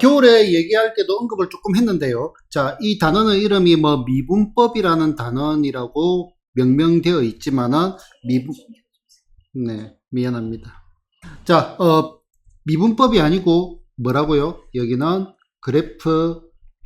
겨울에 얘기할 때도 언급을 조금 했는데요. 자, 이 단어의 이름이 뭐 미분법이라는 단어라고 명명되어 있지만은 네, 미안합니다. 자, 미분법이 아니고 뭐라고요? 여기는 그래프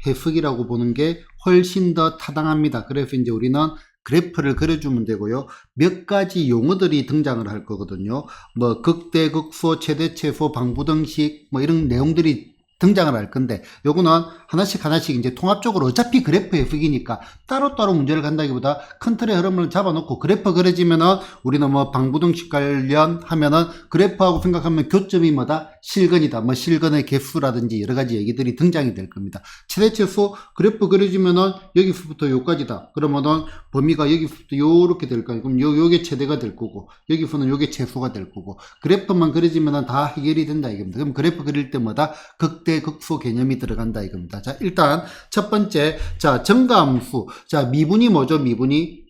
해석이라고 보는 게 훨씬 더 타당합니다. 그래서 이제 우리는 그래프를 그려주면 되고요. 몇 가지 용어들이 등장을 할 거거든요. 뭐 극대, 극소, 최대, 최소, 방부등식 뭐 이런 내용들이 등장을 할 건데 요거는 하나씩 이제 통합적으로 어차피 그래프 해석이니까 따로따로 문제를 간다기보다 큰 틀의 흐름을 잡아놓고 그래프 그려지면은 우리는 뭐 방부등식 관련하면은 그래프하고 생각하면 교점이 뭐다? 실근이다. 뭐 실근의 개수라든지 여러 가지 얘기들이 등장이 될 겁니다. 최대 최소 그래프 그려지면은 여기서부터 요까지다. 그러면은 범위가 여기서부터 요렇게 될 거예요. 그럼 요게 최대가 될 거고 여기서는 요게 최소가 될 거고 그래프만 그려지면은 다 해결이 된다 이겁니다. 그럼 그래프 그릴 때마다 극대 극소 개념이 들어간다 이겁니다. 자, 일단 첫 번째, 자, 정가함수. 자, 미분이 뭐죠? 미분이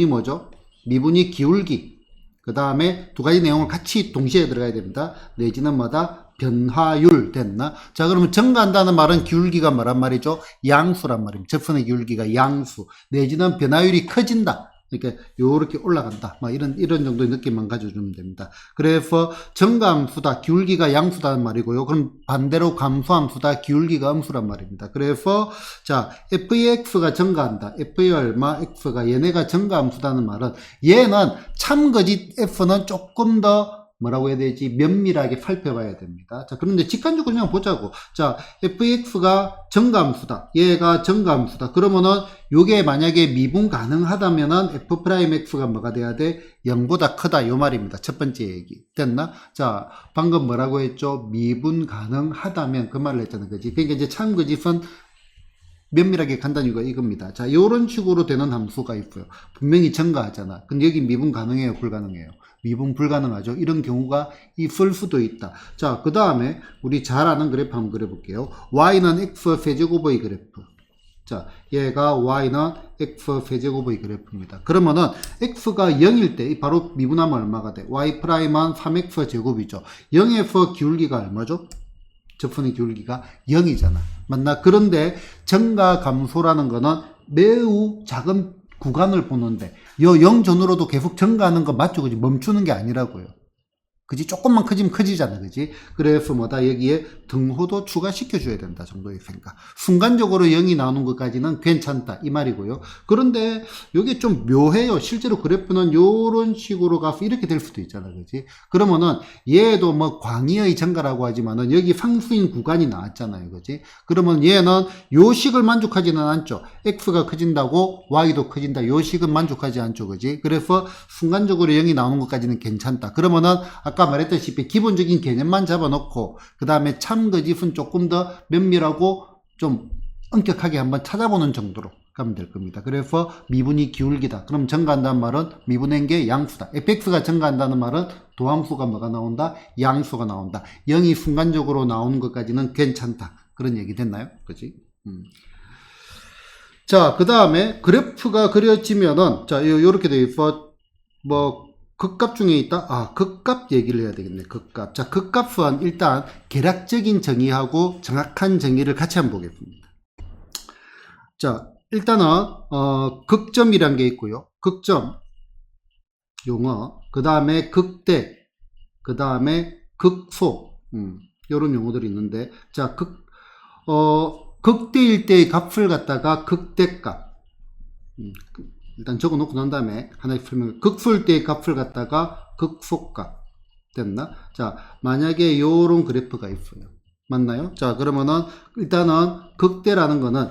뭐죠? 미분이 기울기. 그 다음에 두 가지 내용을 같이 동시에 들어가야 됩니다. 내지는 뭐다? 변화율 됐나? 자, 그러면 정가한다는 말은 기울기가 뭐란 말이죠? 양수란 말입니다. 접선의 기울기가 양수. 내지는 변화율이 커진다. 이렇게 요렇게 올라간다. 뭐 이런 정도의 느낌만 가져주면 됩니다. 그래서 정가함수다. 기울기가 양수다는 말이고요. 그럼 반대로 감소함수다. 기울기가 음수란 말입니다. 그래서 자, fx가 정가한다. f의 얼마, x가 얘네가 정가함수다는 말은 얘는 참거짓 f는 조금 더 뭐라고 해야 되지? 면밀하게 살펴봐야 됩니다. 자, 그런데 직관적으로 그냥 보자고. 자, fx가 정가함수다. 얘가 정가함수다. 그러면은 요게 만약에 미분 가능하다면은 f'x가 뭐가 돼야 돼? 0보다 크다. 요 말입니다. 첫 번째 얘기. 됐나? 자, 방금 뭐라고 했죠? 미분 가능하다면 그 말을 했잖아. 그지? 그러니까 이제 참거짓은 면밀하게 간다는 이유가 이겁니다. 자, 요런 식으로 되는 함수가 있고요. 분명히 정가하잖아. 근데 여기 미분 가능해요? 불가능해요? 미분 불가능하죠. 이런 경우가 있을 수도 있다. 자, 그 다음에 우리 잘 아는 그래프 한번 그려볼게요. y는 x 세제곱의 그래프. 자, 얘가 y는 x 세제곱의 그래프입니다. 그러면은 x가 0일 때 바로 미분하면 얼마가 돼? y 프라임은 3x 제곱이죠. 0에서 기울기가 얼마죠? 접선의 기울기가 0이잖아. 맞나? 그런데 정가 감소라는 거는 매우 작은 구간을 보는데 요 0 전후로도 계속 증가하는 거 맞죠? 그지? 멈추는 게 아니라고요. 그지? 조금만 커지면 커지잖아. 그지? 그래서 뭐다? 여기에 등호도 추가시켜줘야 된다 정도의 생각. 순간적으로 0이 나오는 것까지는 괜찮다. 이 말이고요. 그런데 이게 좀 묘해요. 실제로 그래프는 요런 식으로 가서 이렇게 될 수도 있잖아. 그지? 그러면은 얘도 뭐 광의의 증가라고 하지만은 여기 상수인 구간이 나왔잖아요. 그지? 그러면 얘는 요 식을 만족하지는 않죠. x가 커진다고 y도 커진다. 요 식은 만족하지 않죠. 그지? 그래서 순간적으로 0이 나오는 것까지는 괜찮다. 그러면은 아까 말했다시피 기본적인 개념만 잡아놓고 그 다음에 참거짓은 조금 더 면밀하고 좀 엄격하게 한번 찾아보는 정도로 가면 될 겁니다. 그래서 미분이 기울기다. 그럼 정가한다는 말은 미분한 게 양수다. fx가 정가한다는 말은 도함수가 뭐가 나온다? 양수가 나온다. 0이 순간적으로 나오는 것까지는 괜찮다. 그런 얘기 됐나요? 그치? 자, 그 다음에 그래프가 그려지면은 자, 요렇게 되어 있어. 뭐 극값 중에 있다? 아, 극값 얘기를 해야 되겠네. 극값. 자, 극값은 일단 계략적인 정의하고 정확한 정의를 같이 한번 보겠습니다. 자, 일단은 극점이란 게 있고요. 극점 용어, 그 다음에 극대, 그 다음에 극소, 요런 용어들이 있는데, 자, 극대일 때의 값을 갖다가 극대값, 일단 적어 놓고 난 다음에 하나씩 설명을, 극소일 때의 값을 갖다가 극소값. 됐나? 자, 만약에 요런 그래프가 있어요. 맞나요? 자, 그러면은 일단은 극대라는 거는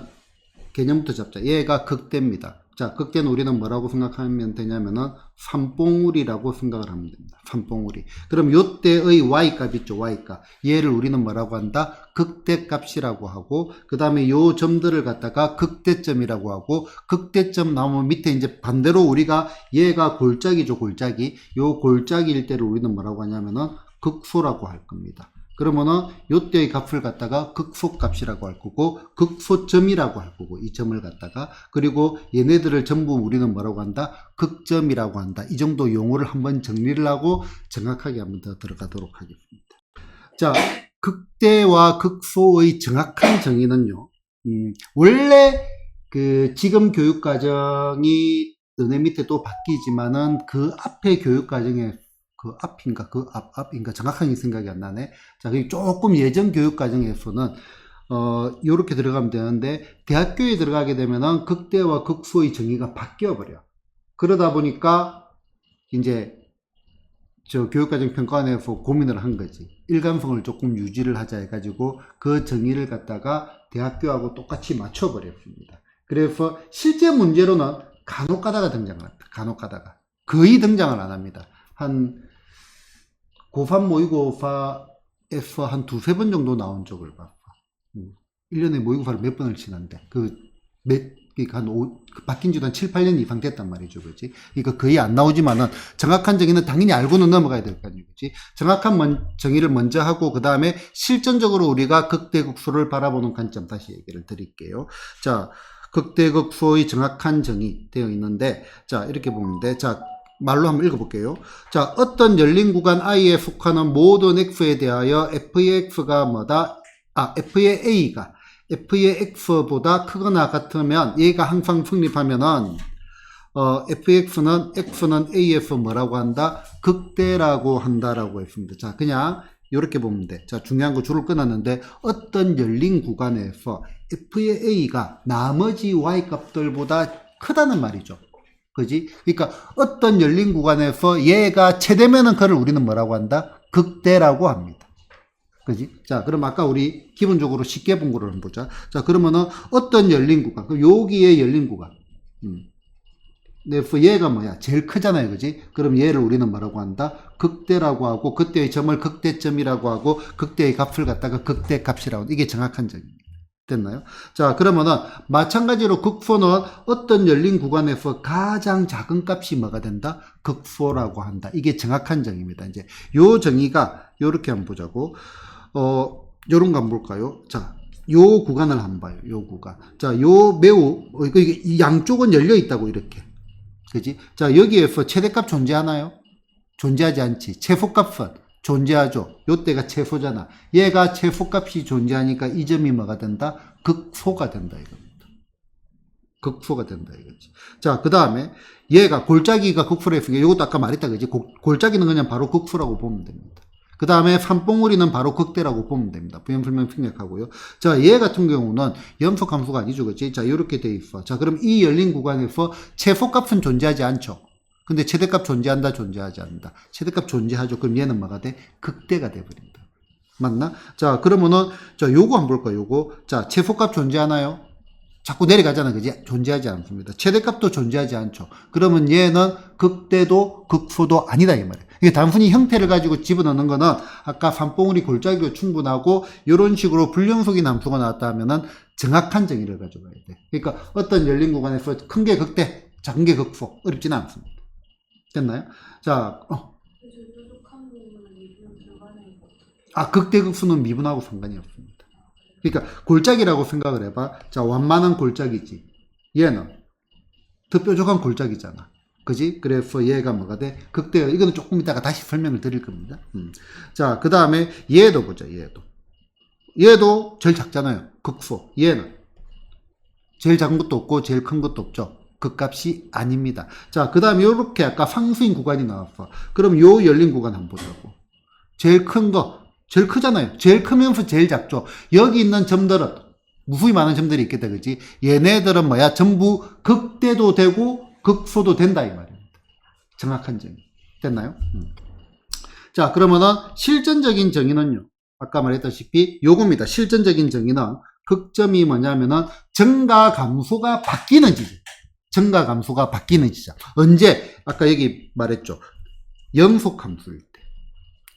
개념부터 잡자. 얘가 극대입니다. 자, 극대는 우리는 뭐라고 생각하면 되냐면은 산봉우리라고 생각을 하면 됩니다. 산봉우리. 그럼 요때의 y값 있죠. y값. 얘를 우리는 뭐라고 한다? 극대값이라고 하고, 그 다음에 요 점들을 갖다가 극대점이라고 하고, 극대점 나오면 밑에 이제 반대로 우리가 얘가 골짜기죠. 골짜기. 요 골짜기일 때를 우리는 뭐라고 하냐면은 극소라고 할 겁니다. 그러면은 요때의 값을 갖다가 극소값이라고 할 거고 극소점이라고 할 거고 이 점을 갖다가 그리고 얘네들을 전부 우리는 뭐라고 한다? 극점이라고 한다. 이 정도 용어를 한번 정리를 하고 정확하게 한번 더 들어가도록 하겠습니다. 자, 극대와 극소의 정확한 정의는요, 원래 그 지금 교육과정이 너네 밑에 또 바뀌지만은 그 앞에 교육과정에 그 앞인가 정확하게 생각이 안 나네. 자, 그 조금 예전 교육과정에서는 요렇게 들어가면 되는데 대학교에 들어가게 되면은 극대와 극소의 정의가 바뀌어 버려. 그러다 보니까 이제 저 교육과정 평가원에서 고민을 한 거지. 일관성을 조금 유지를 하자 해가지고 그 정의를 갖다가 대학교하고 똑같이 맞춰버렸습니다. 그래서 실제 문제로는 간혹 가다가 등장을 합니다. 간혹 가다가. 거의 등장을 안 합니다. 한 고3 모의고사에서 한 두세 번 정도 나온 적을 봤어. 1년에 모의고사를 몇 번을 치는데 그러니까 바뀐 지도 한 7, 8년 이상 됐단 말이죠. 그지? 그러니까 거의 안 나오지만은 정확한 정의는 당연히 알고는 넘어가야 될 거 아니에요. 그지? 정확한 정의를 먼저 하고, 그 다음에 실전적으로 우리가 극대극소를 바라보는 관점 다시 얘기를 드릴게요. 자, 극대극소의 정확한 정의 되어 있는데, 자, 이렇게 보면 돼. 자, 말로 한번 읽어볼게요. 자, 어떤 열린 구간 I에 속하는 모든 X에 대하여 F의 X가 뭐다? F의 A가 F의 X보다 크거나 같으면 얘가 항상 성립하면은 X는 A에서 뭐라고 한다? 극대라고 한다라고 했습니다. 자, 그냥 이렇게 보면 돼. 자, 중요한 거 줄을 끊었는데 어떤 열린 구간에서 F의 A가 나머지 Y 값들보다 크다는 말이죠. 그지? 그러니까 어떤 열린 구간에서 얘가 최대면은 그를 우리는 뭐라고 한다? 극대라고 합니다. 그지? 자, 그럼 아까 우리 기본적으로 쉽게 본 거를 한번 보자. 자, 그러면은 어떤 열린 구간, 여기에 열린 구간. 그래서 얘가 뭐야? 제일 크잖아요. 그지? 그럼 얘를 우리는 뭐라고 한다? 극대라고 하고, 그때의 점을 극대점이라고 하고, 극대의 값을 갖다가 극대값이라고 한다. 이게 정확한 점입니다. 됐나요? 자, 그러면은 마찬가지로 극소는 어떤 열린 구간에서 가장 작은 값이 뭐가 된다? 극소라고 한다. 이게 정확한 정의입니다. 이제 요 정의가 요렇게 한번 보자고. 요런 거 한번 볼까요? 자, 요 구간을 한번 봐요. 요 구간. 자, 요 매우 이게 양쪽은 열려 있다고 이렇게. 그지? 자, 여기에서 최대값 존재하나요? 존재하지 않지. 최소값은 존재하죠. 요때가 최소잖아. 얘가 최소값이 존재하니까 이 점이 뭐가 된다? 극소가 된다 이겁니다. 극소가 된다 이거지. 자, 그 다음에 얘가 골짜기가 극소라 했으니까 이것도 아까 말했다 그지? 골짜기는 그냥 바로 극소라고 보면 됩니다. 그 다음에 산봉우리는 바로 극대라고 보면 됩니다. 부연설명 생략하고요. 자, 얘 같은 경우는 염속 함수가 아니죠. 그치? 자, 이렇게 돼 있어. 자, 그럼 이 열린 구간에서 최소값은 존재하지 않죠. 근데 최대값 존재한다, 존재하지 않는다. 최대값 존재하죠. 그럼 얘는 뭐가 돼? 극대가 돼버린다. 맞나? 자, 그러면은, 자, 요거 한번 볼까요? 요거. 자, 최소값 존재하나요? 자꾸 내려가잖아. 그지? 존재하지 않습니다. 최대값도 존재하지 않죠. 그러면 얘는 극대도 극소도 아니다. 이 말이에요. 이게 단순히 형태를 가지고 집어넣는 거는 아까 산봉우리 골짜기로 충분하고 이런 식으로 불연속인 함수가 나왔다 하면은 정확한 정의를 가져가야 돼. 그러니까 어떤 열린 구간에서 큰 게 극대, 작은 게 극소. 어렵지는 않습니다. 됐나요? 자, 극대 극소는 미분하고 상관이 없습니다. 그러니까 골짜기라고 생각을 해봐. 자, 완만한 골짜기지. 얘는 더 뾰족한 골짜기잖아. 그지? 그래서 얘가 뭐가 돼? 극대. 이거는 조금 이따가 다시 설명을 드릴 겁니다. 자, 그 다음에 얘도 보자. 얘도 제일 작잖아요. 극소. 얘는 제일 작은 것도 없고 제일 큰 것도 없죠. 극값이 아닙니다. 자, 그 다음에 요렇게 아까 상수인 구간이 나왔어. 그럼 요 열린 구간 한번 보자고. 제일 큰 거, 제일 크잖아요. 제일 크면서 제일 작죠. 여기 있는 점들은 무수히 많은 점들이 있겠다. 그지? 얘네들은 뭐야? 전부 극대도 되고 극소도 된다 이 말입니다. 정확한 정의. 됐나요? 자, 그러면은 실전적인 정의는요. 아까 말했다시피 요겁니다. 실전적인 정의는 극점이 뭐냐면은 증가 감소가 바뀌는 지점. 증가 감소가 바뀌는 지점. 언제? 아까 여기 말했죠. 연속 함수일 때.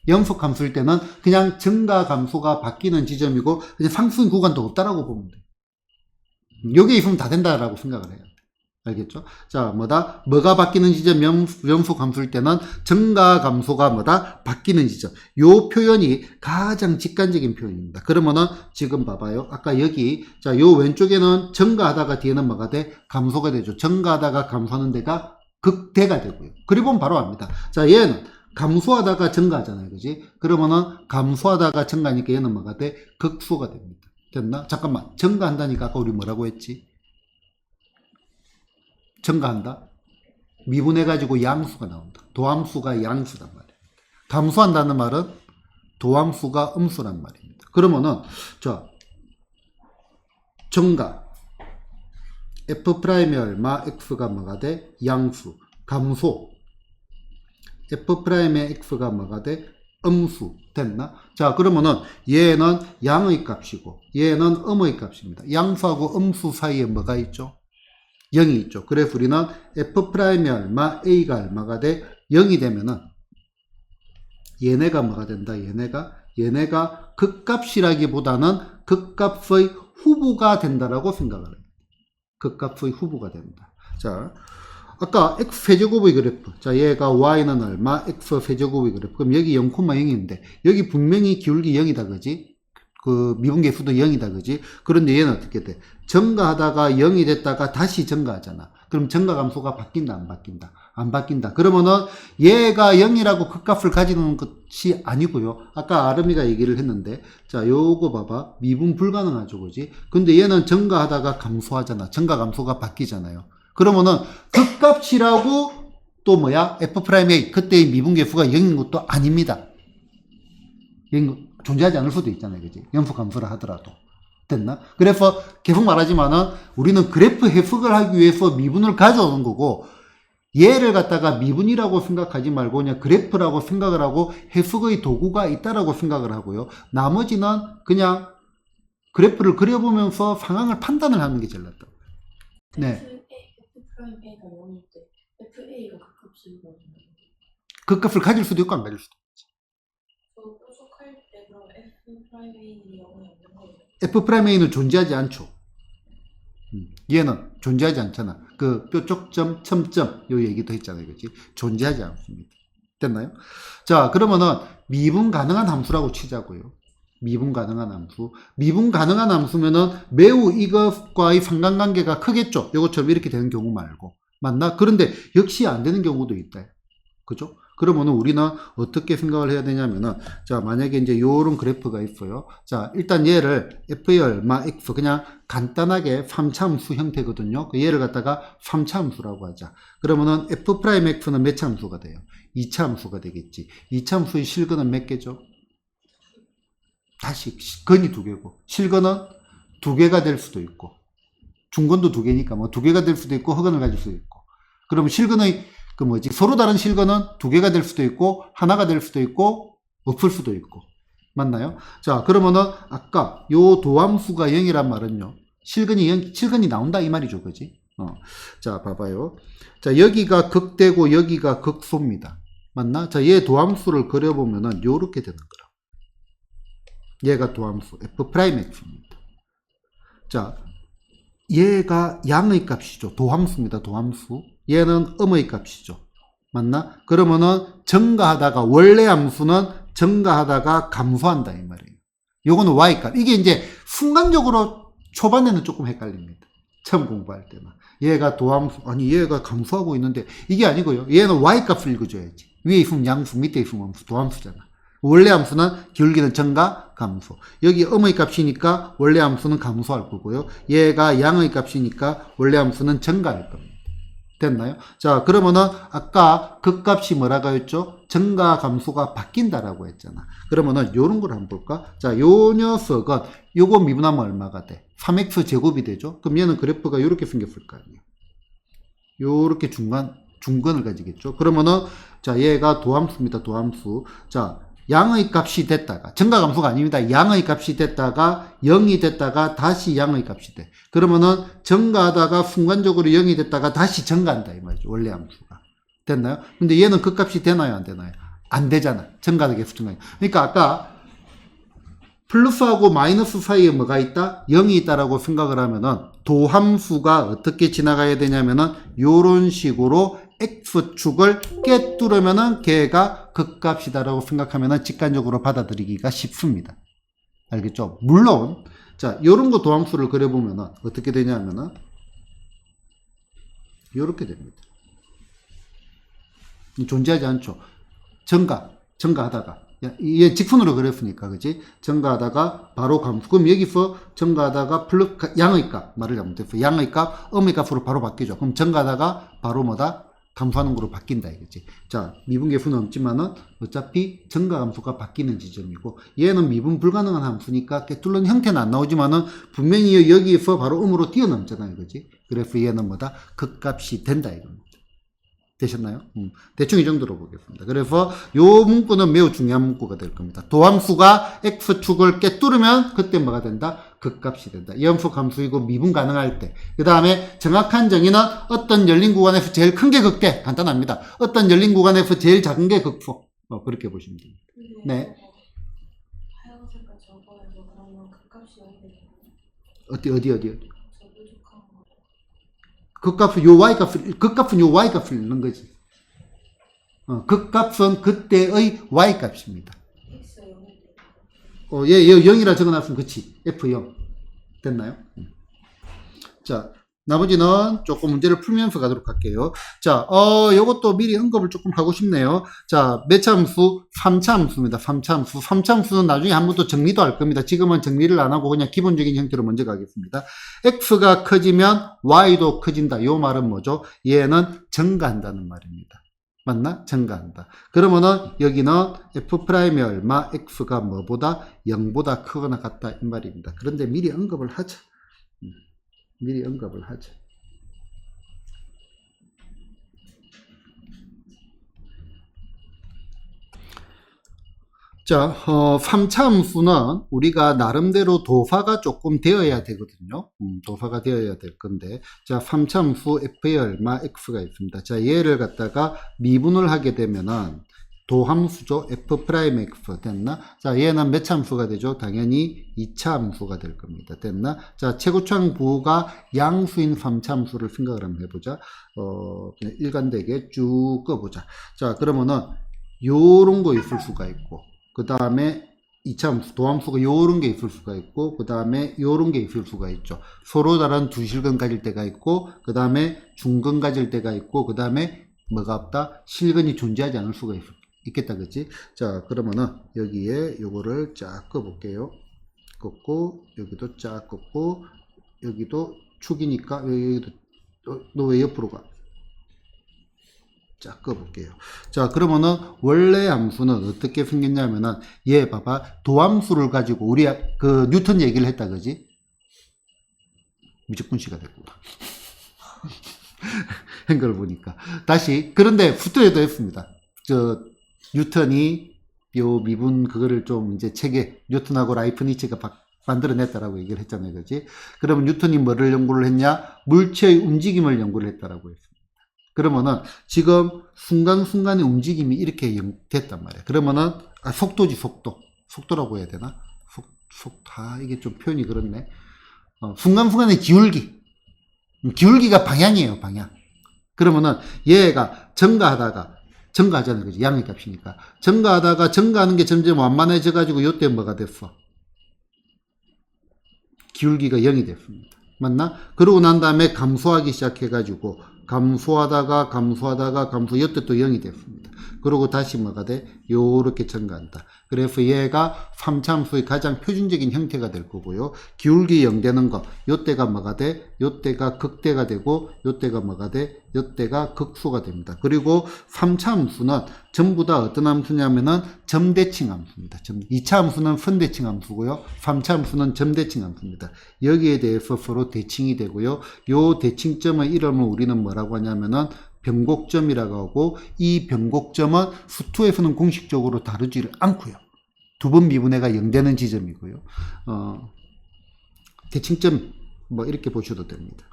연속 함수일 때는 그냥 증가 감소가 바뀌는 지점이고 그냥 상수인 구간도 없다라고 보면 돼. 여기 있으면 다 된다라고 생각을 해야 돼. 알겠죠? 자, 뭐가 바뀌는 지점, 연속 함수일 때는 증가 감소가 바뀌는 지점. 요 표현이 가장 직관적인 표현입니다. 그러면은 지금 봐봐요. 아까 여기, 자, 요 왼쪽에는 증가하다가 뒤에는 뭐가 돼? 감소가 되죠. 증가하다가 감소하는 데가 극대가 되고요. 그리고 보면 바로 압니다. 자, 얘는 감소하다가 증가하잖아요. 그지? 그러면은 감소하다가 증가하니까 얘는 뭐가 돼? 극수가 됩니다. 됐나? 잠깐만. 증가한다니까 아까 우리 뭐라고 했지? 증가한다? 미분해가지고 양수가 나온다. 도함수가 양수단 말이에요. 감소한다는 말은 도함수가 음수란 말입니다. 그러면은, 자, 증가. F'의 얼마? X가 뭐가 돼? 양수. 감소. F'의 X가 뭐가 돼? 음수. 됐나? 자, 그러면은 얘는 양의 값이고 얘는 음의 값입니다. 양수하고 음수 사이에 뭐가 있죠? 0이 있죠. 그래서 우리는 F'의 얼마? A가 얼마가 돼? 0이 되면은 얘네가 뭐가 된다? 얘네가 극값이라기보다는 극값의 후보가 된다라고 생각을 해요. 극값의 후보가 된다. 자, 아까 x 세제곱의 그래프. 자, 얘가 y는 얼마? x 세제곱의 그래프. 그럼 여기 0,0인데 여기 분명히 기울기 0이다. 그지? 그 미분계수도 0이다. 그지? 그런데 얘는 어떻게 돼? 증가하다가 0이 됐다가 다시 증가하잖아. 그럼 증가 감소가 바뀐다, 안 바뀐다? 안 바뀐다. 그러면은 얘가 0이라고 극값을 가지는 것이 아니고요. 아까 아름이가 얘기를 했는데, 자, 요거 봐봐. 미분 불가능하죠. 그지? 근데 얘는 증가하다가 감소하잖아. 증가 감소가 바뀌잖아요. 그러면은 극값이라고 또 뭐야? F'A 그때의 미분계수가 0인 것도 아닙니다. 존재하지 않을 수도 있잖아요. 그지? 연속 감소를 하더라도. 됐나? 그래서 계속 말하지만은 우리는 그래프 해석을 하기 위해서 미분을 가져오는 거고 얘를 갖다가 미분이라고 생각하지 말고 그냥 그래프라고 생각을 하고 해석의 도구가 있다라고 생각을 하고요. 나머지는 그냥 그래프를 그려보면서 상황을 판단을 하는 게 제일 낫다. 네. F'A가 0일 때 FA가 극값을 가질 수도 있고 안 가질 수도 있지. 뾰족할 때 그럼 F'A는 0이 없는 거예요? F'A는 존재하지 않죠. 얘는 존재하지 않잖아. 그 뾰족점, 첨점 요 얘기도 했잖아요. 그렇지? 존재하지 않습니다. 됐나요? 자, 그러면은 미분 가능한 함수라고 치자고요. 미분 가능한 함수. 미분 가능한 함수면은 매우 이것과의 상관관계가 크겠죠. 이것처럼 이렇게 되는 경우 말고. 맞나? 그런데 역시 안 되는 경우도 있다. 그죠? 그러면은 우리는 어떻게 생각을 해야 되냐면은, 자, 만약에 이제 요런 그래프가 있어요. 자, 일단 얘를 F의 얼마 X, 그냥 간단하게 3차함수 형태거든요. 그 얘를 갖다가 3차함수라고 하자. 그러면은 F'X는 몇 차함수가 돼요? 2차함수가 되겠지. 2차함수의 실근은 몇 개죠? 다시, 근이 2개고, 실근은 2개가 될 수도 있고, 중근도 2개니까 뭐 2개가 될 수도 있고, 허근을 가질 수도 있고. 그럼 실근의 서로 다른 실근은 2개가 될 수도 있고, 하나가 될 수도 있고, 없을 수도 있고. 맞나요? 자, 그러면은, 아까 요 도함수가 0이란 말은요, 실근이 나온다, 이 말이죠. 그지? 자, 봐봐요. 자, 여기가 극대고, 여기가 극소입니다. 맞나? 자, 얘 도함수를 그려보면은, 요렇게 되는 거라. 얘가 도함수, F'X입니다. 자, 얘가 양의 값이죠. 도함수입니다. 도함수. 얘는 음의 값이죠. 맞나? 그러면은 증가하다가 원래 함수는 증가하다가 감소한다 이 말이에요. 요거는 y값. 이게 이제 순간적으로 초반에는 조금 헷갈립니다. 처음 공부할 때는. 얘가 도함수, 아니 얘가 감소하고 있는데 이게 아니고요. 얘는 y값을 읽어줘야지. 위에 있으면 양수, 밑에 있으면 함수, 도함수잖아. 원래 함수는 기울기는 증가, 감소. 여기 음의 값이니까 원래 함수는 감소할 거고요. 얘가 양의 값이니까 원래 함수는 증가할 겁니다. 됐나요? 자, 그러면은 아까 극값이 뭐라고 했죠? 증가, 감소가 바뀐다라고 했잖아. 그러면은 요런 걸 한번 볼까? 자, 요 녀석은 요거 미분하면 얼마가 돼? 3x 제곱이 되죠? 그럼 얘는 그래프가 요렇게 생겼을 거 아니에요. 요렇게 중근을 가지겠죠? 그러면은 자, 얘가 도함수입니다. 도함수. 자, 양의 값이 됐다가 증가 감소가 아닙니다. 양의 값이 됐다가 0이 됐다가 다시 양의 값이 돼. 그러면은 증가하다가 순간적으로 0이 됐다가 다시 증가한다 이 말이죠. 원래 함수가. 됐나요? 근데 얘는 그 값이 되나요? 안 되나요? 안 되잖아. 증가하다 계속 증가해. 그러니까 아까 플러스하고 마이너스 사이에 뭐가 있다? 0이 있다라고 생각을 하면은 도함수가 어떻게 지나가야 되냐면은 요런 식으로 X축을 깨뚫으면은 걔가 극값이다라고 생각하면은 직관적으로 받아들이기가 쉽습니다. 알겠죠? 물론, 자, 요런 거 도함수를 그려보면은 어떻게 되냐면은 요렇게 됩니다. 존재하지 않죠. 증가하다가. 이게 직선으로 그랬으니까, 그지? 증가하다가 바로 감소. 그럼 여기서 증가하다가 양의 값, 말을 잘못했어. 양의 값, 음의 값으로 바로 바뀌죠. 그럼 증가하다가 바로 뭐다? 감소하는 거로 바뀐다, 이거지. 자, 미분계수는 없지만은 어차피 증가 함수가 바뀌는 지점이고, 얘는 미분 불가능한 함수니까 꿰뚫는 형태는 안 나오지만은 분명히 여기에서 바로 음으로 뛰어넘잖아, 이거지. 그래서 얘는 뭐다? 극값이 된다, 이겁니다. 되셨나요? 대충 이 정도로 보겠습니다. 그래서 요 문구는 매우 중요한 문구가 될 겁니다. 도함수가 x축을 꿰뚫으면 그때 뭐가 된다? 극값이 된다. 이 함수 감수이고 미분 가능할 때. 그 다음에 정확한 정의는 어떤 열린 구간에서 제일 큰 게 극대. 간단합니다. 어떤 열린 구간에서 제일 작은 게 극소. 그렇게 보시면 됩니다. 네. 하얀 색깔 저거에서 그러면 극값이 0이 되나요? 어디? 저 부족한 거. 극값은 요 y값을 넣는 거지. 극값은 그때의 y값입니다. x 0이 되나요? 얘 0이라 적어놨으면 그치. F0. 됐나요? 자, 나머지는 조금 문제를 풀면서 가도록 할게요. 자, 요것도 미리 언급을 조금 하고 싶네요. 자, 몇 차 함수? 3차 함수입니다. 3차 함수. 3차 함수는 나중에 한 번 또 정리도 할 겁니다. 지금은 정리를 안 하고 그냥 기본적인 형태로 먼저 가겠습니다. x가 커지면 y도 커진다. 요 말은 뭐죠? 얘는 증가한다는 말입니다. 맞나? 증가한다. 그러면은 여기는 f'이 얼마? x가 뭐보다? 0보다 크거나 같다. 이 말입니다. 그런데 미리 언급을 하자. 미리 언급을 하자. 자, 3차 함수는 우리가 나름대로 도사가 조금 되어야 되거든요. 도사가 되어야 될 건데. 자, 3차 함수 f의 얼마? x가 있습니다. 자, 얘를 갖다가 미분을 하게 되면은 도함수죠. f'x 됐나? 자, 얘는 몇 차 함수가 되죠? 당연히 2차 함수가 될 겁니다. 됐나? 자, 최고차항 부호가 양수인 3차 함수를 생각을 한번 해보자. 그냥 일관되게 쭉 꺼보자. 자, 그러면은 요런 거 있을 수가 있고, 그 다음에 2차 함수, 도함수가 요런 게 있을 수가 있고, 그 다음에 요런 게 있을 수가 있죠. 서로 다른 두 실근 가질 때가 있고, 그 다음에 중근 가질 때가 있고, 그 다음에 뭐가 없다? 실근이 존재하지 않을 수가 있겠다, 그치? 자, 그러면은 여기에 요거를 쫙 꺼볼게요. 꺾고, 여기도 쫙 꺾고, 여기도 축이니까, 여기도, 너 왜 옆으로 가? 쫙 꺼볼게요. 자, 그러면은 원래 함수는 어떻게 생겼냐면은, 얘 봐봐. 도함수를 가지고 우리 그 뉴턴 얘기를 했다, 그지? 미적분 씨가 됐구나. 한 걸 보니까. 다시, 그런데 후토에도 했습니다. 뉴턴이 요 미분 그거를 좀 이제 책에 뉴턴하고 라이프니츠가 만들어냈다라고 얘기를 했잖아요. 그지? 그러면 뉴턴이 뭐를 연구를 했냐? 물체의 움직임을 연구를 했다라고 했습니다. 그러면은 지금 순간순간의 움직임이 이렇게 됐단 말이에요. 그러면은, 속도지, 속도. 속도라고 해야 되나? 이게 좀 표현이 그렇네. 순간순간의 기울기. 기울기가 방향이에요, 방향. 그러면은 얘가 증가하잖아요. 그지? 양의 값이니까. 증가하는 게 점점 완만해져가지고 요때 뭐가 됐어? 기울기가 0이 됐습니다. 맞나? 그러고 난 다음에 감소하기 시작해가지고 감소하다가 요때 또 0이 됐습니다. 그리고 다시 뭐가 돼? 요렇게 증가한다. 그래서 얘가 3차 함수의 가장 표준적인 형태가 될 거고요. 기울기 0 되는 거, 요때가 뭐가 돼? 요때가 극대가 되고, 요때가 뭐가 돼? 요때가 극소가 됩니다. 그리고 3차 함수는 전부 다 어떤 함수냐면은 점대칭 함수입니다. 2차 함수는 선대칭 함수고요. 3차 함수는 점대칭 함수입니다. 여기에 대해서 서로 대칭이 되고요. 요 대칭점의 이름을 우리는 뭐라고 하냐면은 변곡점이라고 하고, 이 변곡점은 수투에서는 공식적으로 다루지를 않고요. 두 번 미분해가 0 되는 지점이고요. 대칭점 뭐 이렇게 보셔도 됩니다.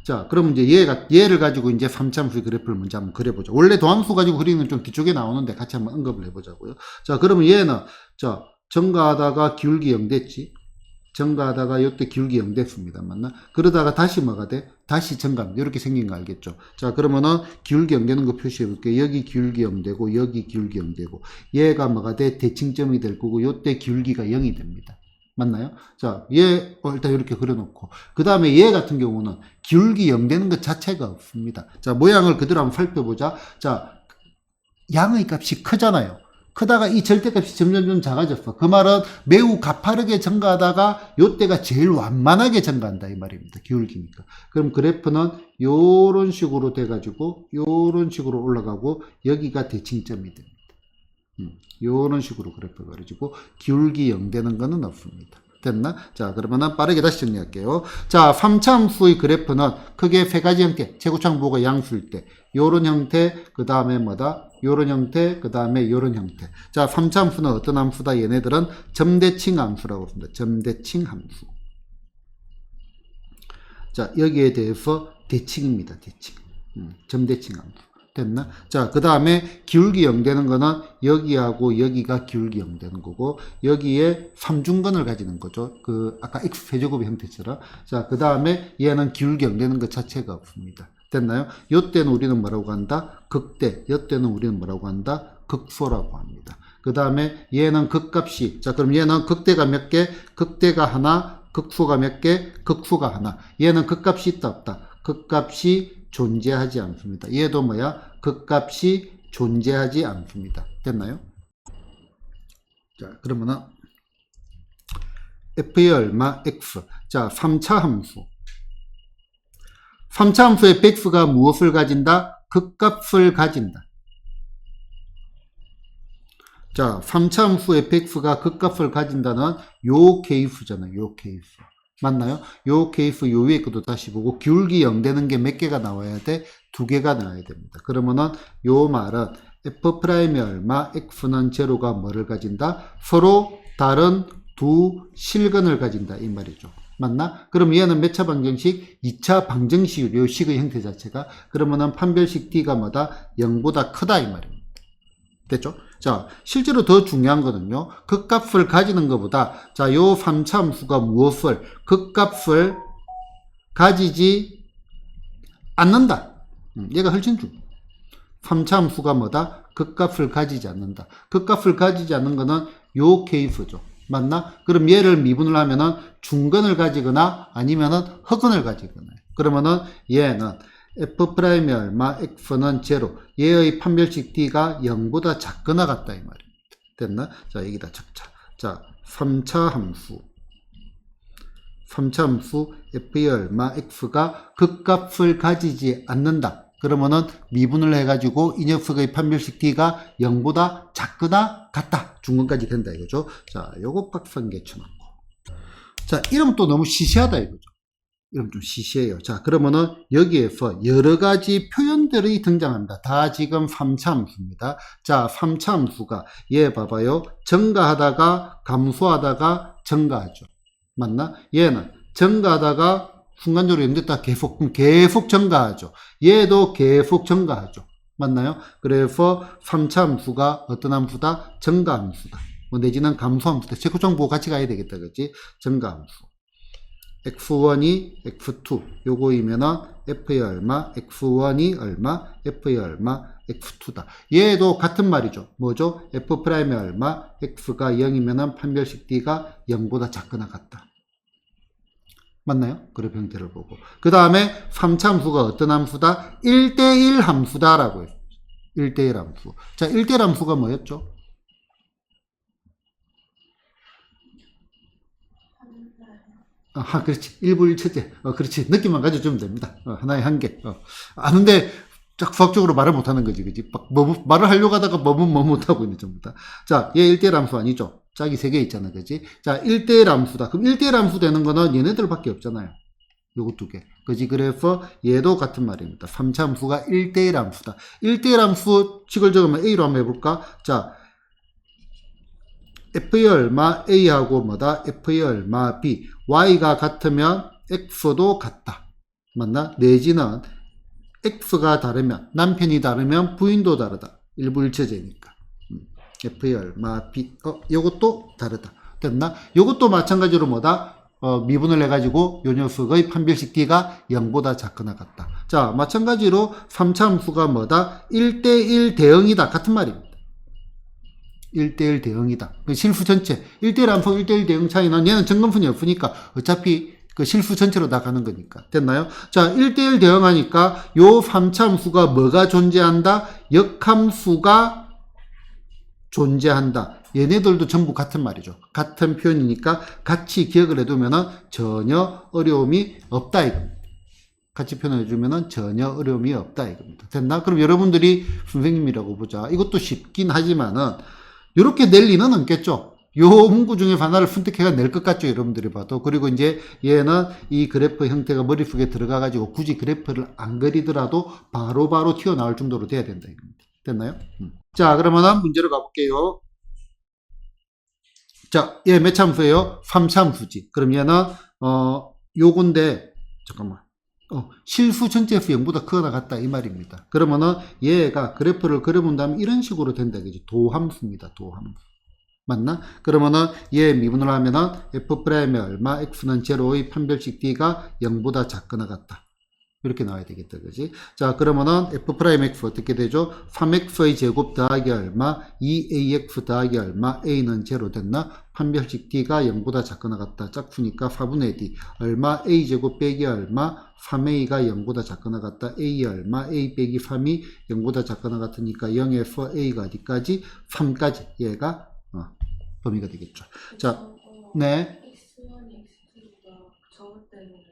자, 그럼 이제 얘를 가지고 이제 3차 함수의 그래프를 먼저 한번 그려보죠. 원래 도함수 가지고 그리는 좀 뒤쪽에 나오는데 같이 한번 언급을 해보자고요. 자, 그러면 얘는, 자, 증가하다가 기울기 0 됐지. 증가하다가 이때 기울기 0 됐습니다. 맞나? 그러다가 다시 뭐가 돼? 다시 증가합니다. 이렇게 생긴 거 알겠죠? 자, 그러면은 기울기 0 되는 거 표시해 볼게요. 여기 기울기 0 되고, 여기 기울기 0 되고, 얘가 뭐가 돼? 대칭점이 될 거고, 이때 기울기가 0이 됩니다. 맞나요? 자, 얘, 일단 이렇게 그려놓고. 그 다음에 얘 같은 경우는 기울기 0 되는 것 자체가 없습니다. 자, 모양을 그대로 한번 살펴보자. 자, 양의 값이 크잖아요. 크다가 이 절대값이 점점 작아졌어. 그 말은 매우 가파르게 증가하다가 요때가 제일 완만하게 증가한다 이 말입니다. 기울기니까. 그럼 그래프는 요런 식으로 돼가지고 요런 식으로 올라가고 여기가 대칭점이 됩니다. 요런 식으로 그래프가 그려지고 기울기 0 되는 거는 없습니다. 됐나? 자, 그러면은 빠르게 다시 정리할게요. 자, 3차 함수의 그래프는 크게 세 가지 형태, 최고창 보고 양수일 때 요런 형태, 그 다음에 뭐다? 요런 형태, 그 다음에 요런 형태. 자, 3차 함수는 어떤 함수다? 얘네들은 점대칭 함수라고 합니다. 점대칭 함수. 자, 여기에 대해서 대칭입니다. 대칭. 점대칭 함수. 됐나? 자, 그 다음에 기울기 0 되는 거는 여기하고 여기가 기울기 0 되는 거고, 여기에 삼중근을 가지는 거죠. 그, 아까 x 세제곱의 형태처럼. 자, 그 다음에 얘는 기울기 0 되는 것 자체가 없습니다. 됐나요? 요때는 우리는 뭐라고 한다? 극대. 요때는 우리는 뭐라고 한다? 극소라고 합니다. 그 다음에 얘는 극값이, 자, 그럼 얘는 극대가 몇 개? 극대가 하나, 극소가 몇 개? 극소가 하나. 얘는 극값이 있다, 없다? 극값이 존재하지 않습니다. 얘도 뭐야? 극값이 존재하지 않습니다. 됐나요? 자, 그러면은 f의 얼마? x. 자, 3차 함수. 3차 함수의 fx가 무엇을 가진다? 극값을 가진다. 자, 3차 함수 fx가 극값을 가진다는 요 케이스잖아요. 요 케이스. 맞나요? 요 케이스 요 위에 것도 다시 보고 기울기 0 되는 게 몇 개가 나와야 돼? 2개가 나와야 됩니다. 그러면은 요 말은 f'의 얼마? x는 제로가 뭐를 가진다? 서로 다른 두 실근을 가진다 이 말이죠. 맞나? 그럼 얘는 몇 차 방정식? 2차 방정식이요. 요 식의 형태 자체가. 그러면은 판별식 d가 뭐다? 0보다 크다 이 말입니다. 됐죠? 자, 실제로 더 중요한 거는요. 극값을 가지는 것보다 자, 요 3차 함수가 무엇을 극값을 가지지 않는다. 얘가 훨씬 중. 3차 함수가 뭐다? 극값을 가지지 않는다. 극값을 가지지 않는 거는 요 케이스죠. 맞나? 그럼 얘를 미분을 하면은 중근을 가지거나 아니면은 허근을 가지거나. 그러면은 얘는 f'의 얼마? x는 제로. 얘의 판별식 d가 0보다 작거나 같다 이 말입니다. 됐나? 자, 여기다 적자. 자, 3차 함수. 3차 함수 f의 얼마? x가 극값을 가지지 않는다. 그러면은 미분을 해가지고 이 녀석의 판별식 d가 0보다 작거나 같다. 중근까지 된다 이거죠. 자, 요거 박스한개 쳐놓고. 자, 이름 또 너무 시시하다 이거죠. 이름 좀 시시해요. 자, 그러면은 여기에서 여러 가지 표현들이 등장합니다. 다 지금 3차 함수입니다. 자, 3차 함수가 얘 봐봐요. 증가하다가 감소하다가 증가하죠. 맞나? 얘는 증가하다가 순간적으로 연됐다 계속 증가하죠. 얘도 계속 증가하죠. 맞나요? 그래서 3차 함수가 어떤 함수다? 증가 함수다. 뭐 내지는 감소 함수다. 최고점 보고 같이 가야 되겠다. 그렇지? 증가 함수. x1이 x2 요거이면은 f의 얼마? x1이 얼마? f의 얼마? x2다. 얘도 같은 말이죠. 뭐죠? f'의 얼마? x가 0이면은 판별식 d가 0보다 작거나 같다. 맞나요? 그래프 형태를 보고. 그 다음에 3차 함수가 어떤 함수다? 1대1 함수다라고 했어요. 1대1 함수. 자, 1대1 함수가 뭐였죠? 그렇지. 1부 1처제. 그렇지. 느낌만 가져주면 됩니다. 하나의 한계. 아는데, 딱 수학적으로 말을 못하는 거지, 그지? 말을 하려고 하다가 뭐 못하고 있는 전부 다. 자, 얘 1대1 함수 아니죠? 짝이 3개 있잖아, 그지? 자, 1대1 함수다. 그럼 1대1 함수 되는 거는 얘네들밖에 없잖아요. 요거 2개. 그지? 그래서 얘도 같은 말입니다. 3차 함수가 1대1 함수다. 1대1 함수 식을 적으면 A로 한번 해볼까? 자, F의 얼마 A하고 뭐다? F의 얼마 B. Y가 같으면 X도 같다. 맞나? 내지는 X가 다르면, 남편이 다르면 부인도 다르다. 일부 일처제니까. F의 얼마 B. 요것도 다르다. 됐나? 요것도 마찬가지로 뭐다? 미분을 해가지고 요 녀석의 판별식 D가 0보다 작거나 같다. 자, 마찬가지로 3차 함수가 뭐다? 1대1 대응이다. 같은 말입니다. 1대1 대응이다. 실수 전체. 1대1 함수 1대1 대응 차이는 얘는 정근분이 없으니까 어차피 그 실수 전체로 다 가는 거니까. 됐나요? 자, 1대1 대응하니까 요 3차함수가 뭐가 존재한다? 역함수가 존재한다. 얘네들도 전부 같은 말이죠. 같은 표현이니까 같이 기억을 해두면은 전혀 어려움이 없다 이겁니다. 같이 표현해주면은 전혀 어려움이 없다 이겁니다. 됐나? 그럼 여러분들이 선생님이라고 보자. 이것도 쉽긴 하지만은 이렇게 낼 리는 없겠죠. 요 문구 중에 하나를 선택해가 낼 것 같죠, 여러분들이 봐도. 그리고 이제 얘는 이 그래프 형태가 머릿속에 들어가가지고 굳이 그래프를 안 그리더라도 바로바로 튀어나올 정도로 돼야 된다 이겁니다. 됐나요? 자, 그러면은 문제로 가볼게요. 자, 얘 몇 참수예요? 3참수지. 그럼 얘는 요건데 잠깐만. 실수 전체에서 0보다 크거나 같다 이 말입니다. 그러면은 얘가 그래프를 그려본 다음에 이런 식으로 된다 그지? 도함수입니다. 도함수. 맞나? 그러면은 얘 미분을 하면은 f'의 얼마, x는 제로의 판별식 d가 0보다 작거나 같다. 이렇게 나와야 되겠다. 그지? 자, 그러면은 f'x 어떻게 되죠? 3x의 제곱 더하기 얼마, 2ax 더하기 얼마, a는 제로 됐나? 판별식 d가 0보다 작거나 같다. 짝수니까 4분의 d. 얼마, a 제곱 빼기 얼마, 3a가 0보다 작거나 같다. a 얼마, a 빼기 3이 0보다 작거나 같으니까 0에서 a가 어디까지? 3까지. 얘가 범위가 되겠죠. 자, 네. X1, X2가 저것 때문에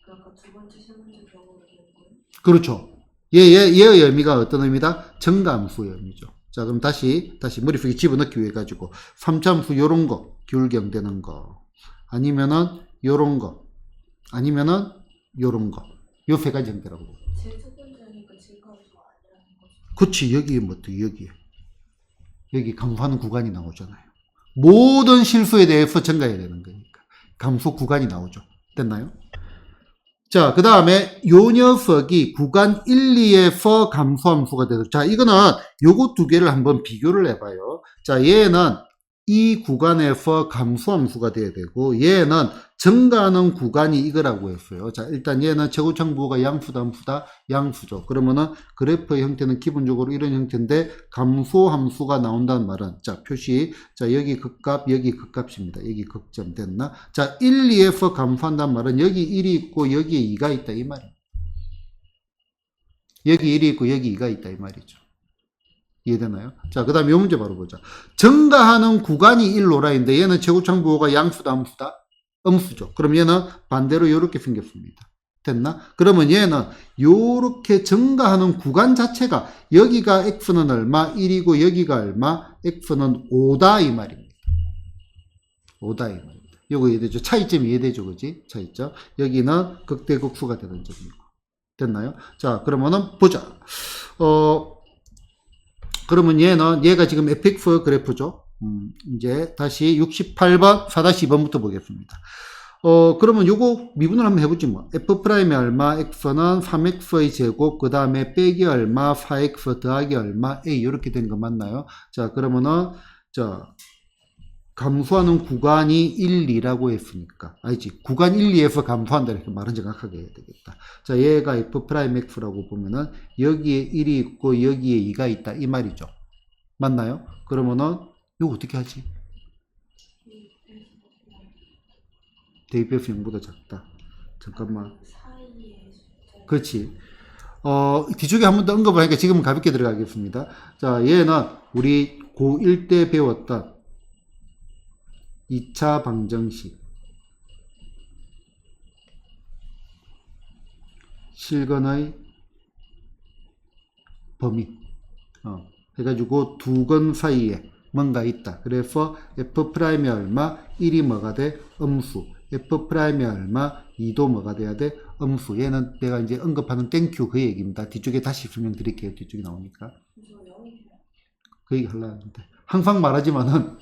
그 아까 두 번째 실문제 경우를 보는 거예요? 그렇죠. 얘의 의미가 어떤 의미다? 정감수의 의미죠. 자, 그럼 다시 머릿속에 집어넣기 위해 가지고 3참수 요런 거, 기울경되는 거. 아니면은 요런 거. 아니면은 요런 거. 요 세 가지 형태라고. 제 첫 번째니까 질감수가 아니라는 거죠. 그치, 여기에 뭐 또 여기에. 여기 감소하는 구간이 나오잖아요. 모든 실수에 대해서 증가해야 되는 거니까. 감소 구간이 나오죠. 됐나요? 자, 그 다음에 요 녀석이 구간 1, 2에서 감소함수가 되죠. 자, 이거는 요거 두 개를 한번 비교를 해봐요. 자, 얘는 이 구간에서 감소함수가 돼야 되고 얘는 증가하는 구간이 이거라고 했어요. 자, 일단 얘는 최고창부호가 양수다 함수다? 양수죠. 그러면은 그래프의 형태는 기본적으로 이런 형태인데 감소함수가 나온다는 말은 자, 표시. 자, 여기 극값, 여기 극값입니다. 여기 극점 됐나? 자, 1, 2에서 감소한다는 말은 여기 1이 있고 여기에 2가 있다 이 말이에요. 여기 1이 있고 여기 2가 있다 이 말이죠. 이해되나요? 자, 그 다음에 이 문제 바로 보자. 증가하는 구간이 1로라인데 얘는 최고창부호가 양수다 함수다? 음수죠. 그럼 얘는 반대로 이렇게 생겼습니다. 됐나? 그러면 얘는 이렇게 증가하는 구간 자체가 여기가 x는 얼마, 1이고 여기가 얼마, x는 5다 이 말입니다. 5다 이 말입니다. 요거 이해되죠? 차이점 이해되죠? 그지? 차이점. 여기는 극대극수가 되는 점이고. 됐나요? 자, 그러면은 보자. 그러면 얘가 지금 fx 그래프죠. 이제 다시 68번 4-2번부터 보겠습니다. 그러면 요거 미분을 한번 해보지 뭐. f'의 얼마, x는 3x의 제곱, 그 다음에 빼기 얼마, 4x 더하기 얼마, a 이렇게 된 거 맞나요? 자, 그러면은 자 감소하는 구간이 1, 2라고 했으니까 알지? 구간 1, 2에서 감소한다 이렇게 말은 정확하게 해야 되겠다. 자, 얘가 f'x라고 보면은 여기에 1이 있고 여기에 2가 있다 이 말이죠. 맞나요? 그러면은 이거 어떻게 하지? 대입해서 0보다 작다. 잠깐만. 사이의 숫자. 그렇지. 뒤쪽에 한 번 더 언급을 하니까 지금은 가볍게 들어가겠습니다. 자, 얘는 우리 고1 때 배웠던 2차 방정식 실근의 범위 해가지고 두 건 사이에 뭔가 있다. 그래서 f'이 얼마 1이 뭐가 돼? 음수. f'이 얼마 2도 뭐가 돼야 돼? 음수. 얘는 내가 이제 언급하는 땡큐 그 얘기입니다. 뒤쪽에 다시 설명드릴게요. 뒤쪽에 나오니까. 그 얘기 하려고 하는데 항상 말하지만은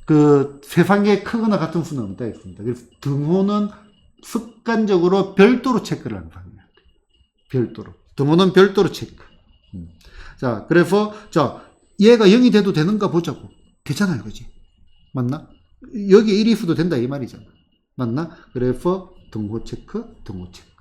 그 세상에 크거나 같은 수는 없다 했습니다. 그래서 등호는 습관적으로 별도로 체크를 항상 해야 돼. 별도로. 등호는 별도로 체크. 자, 그래서 자, 얘가 0이 돼도 되는가 보자고. 되잖아요. 그지? 맞나? 여기 1이 있어도 된다 이 말이잖아. 맞나? 그래서 등호 체크, 등호 체크.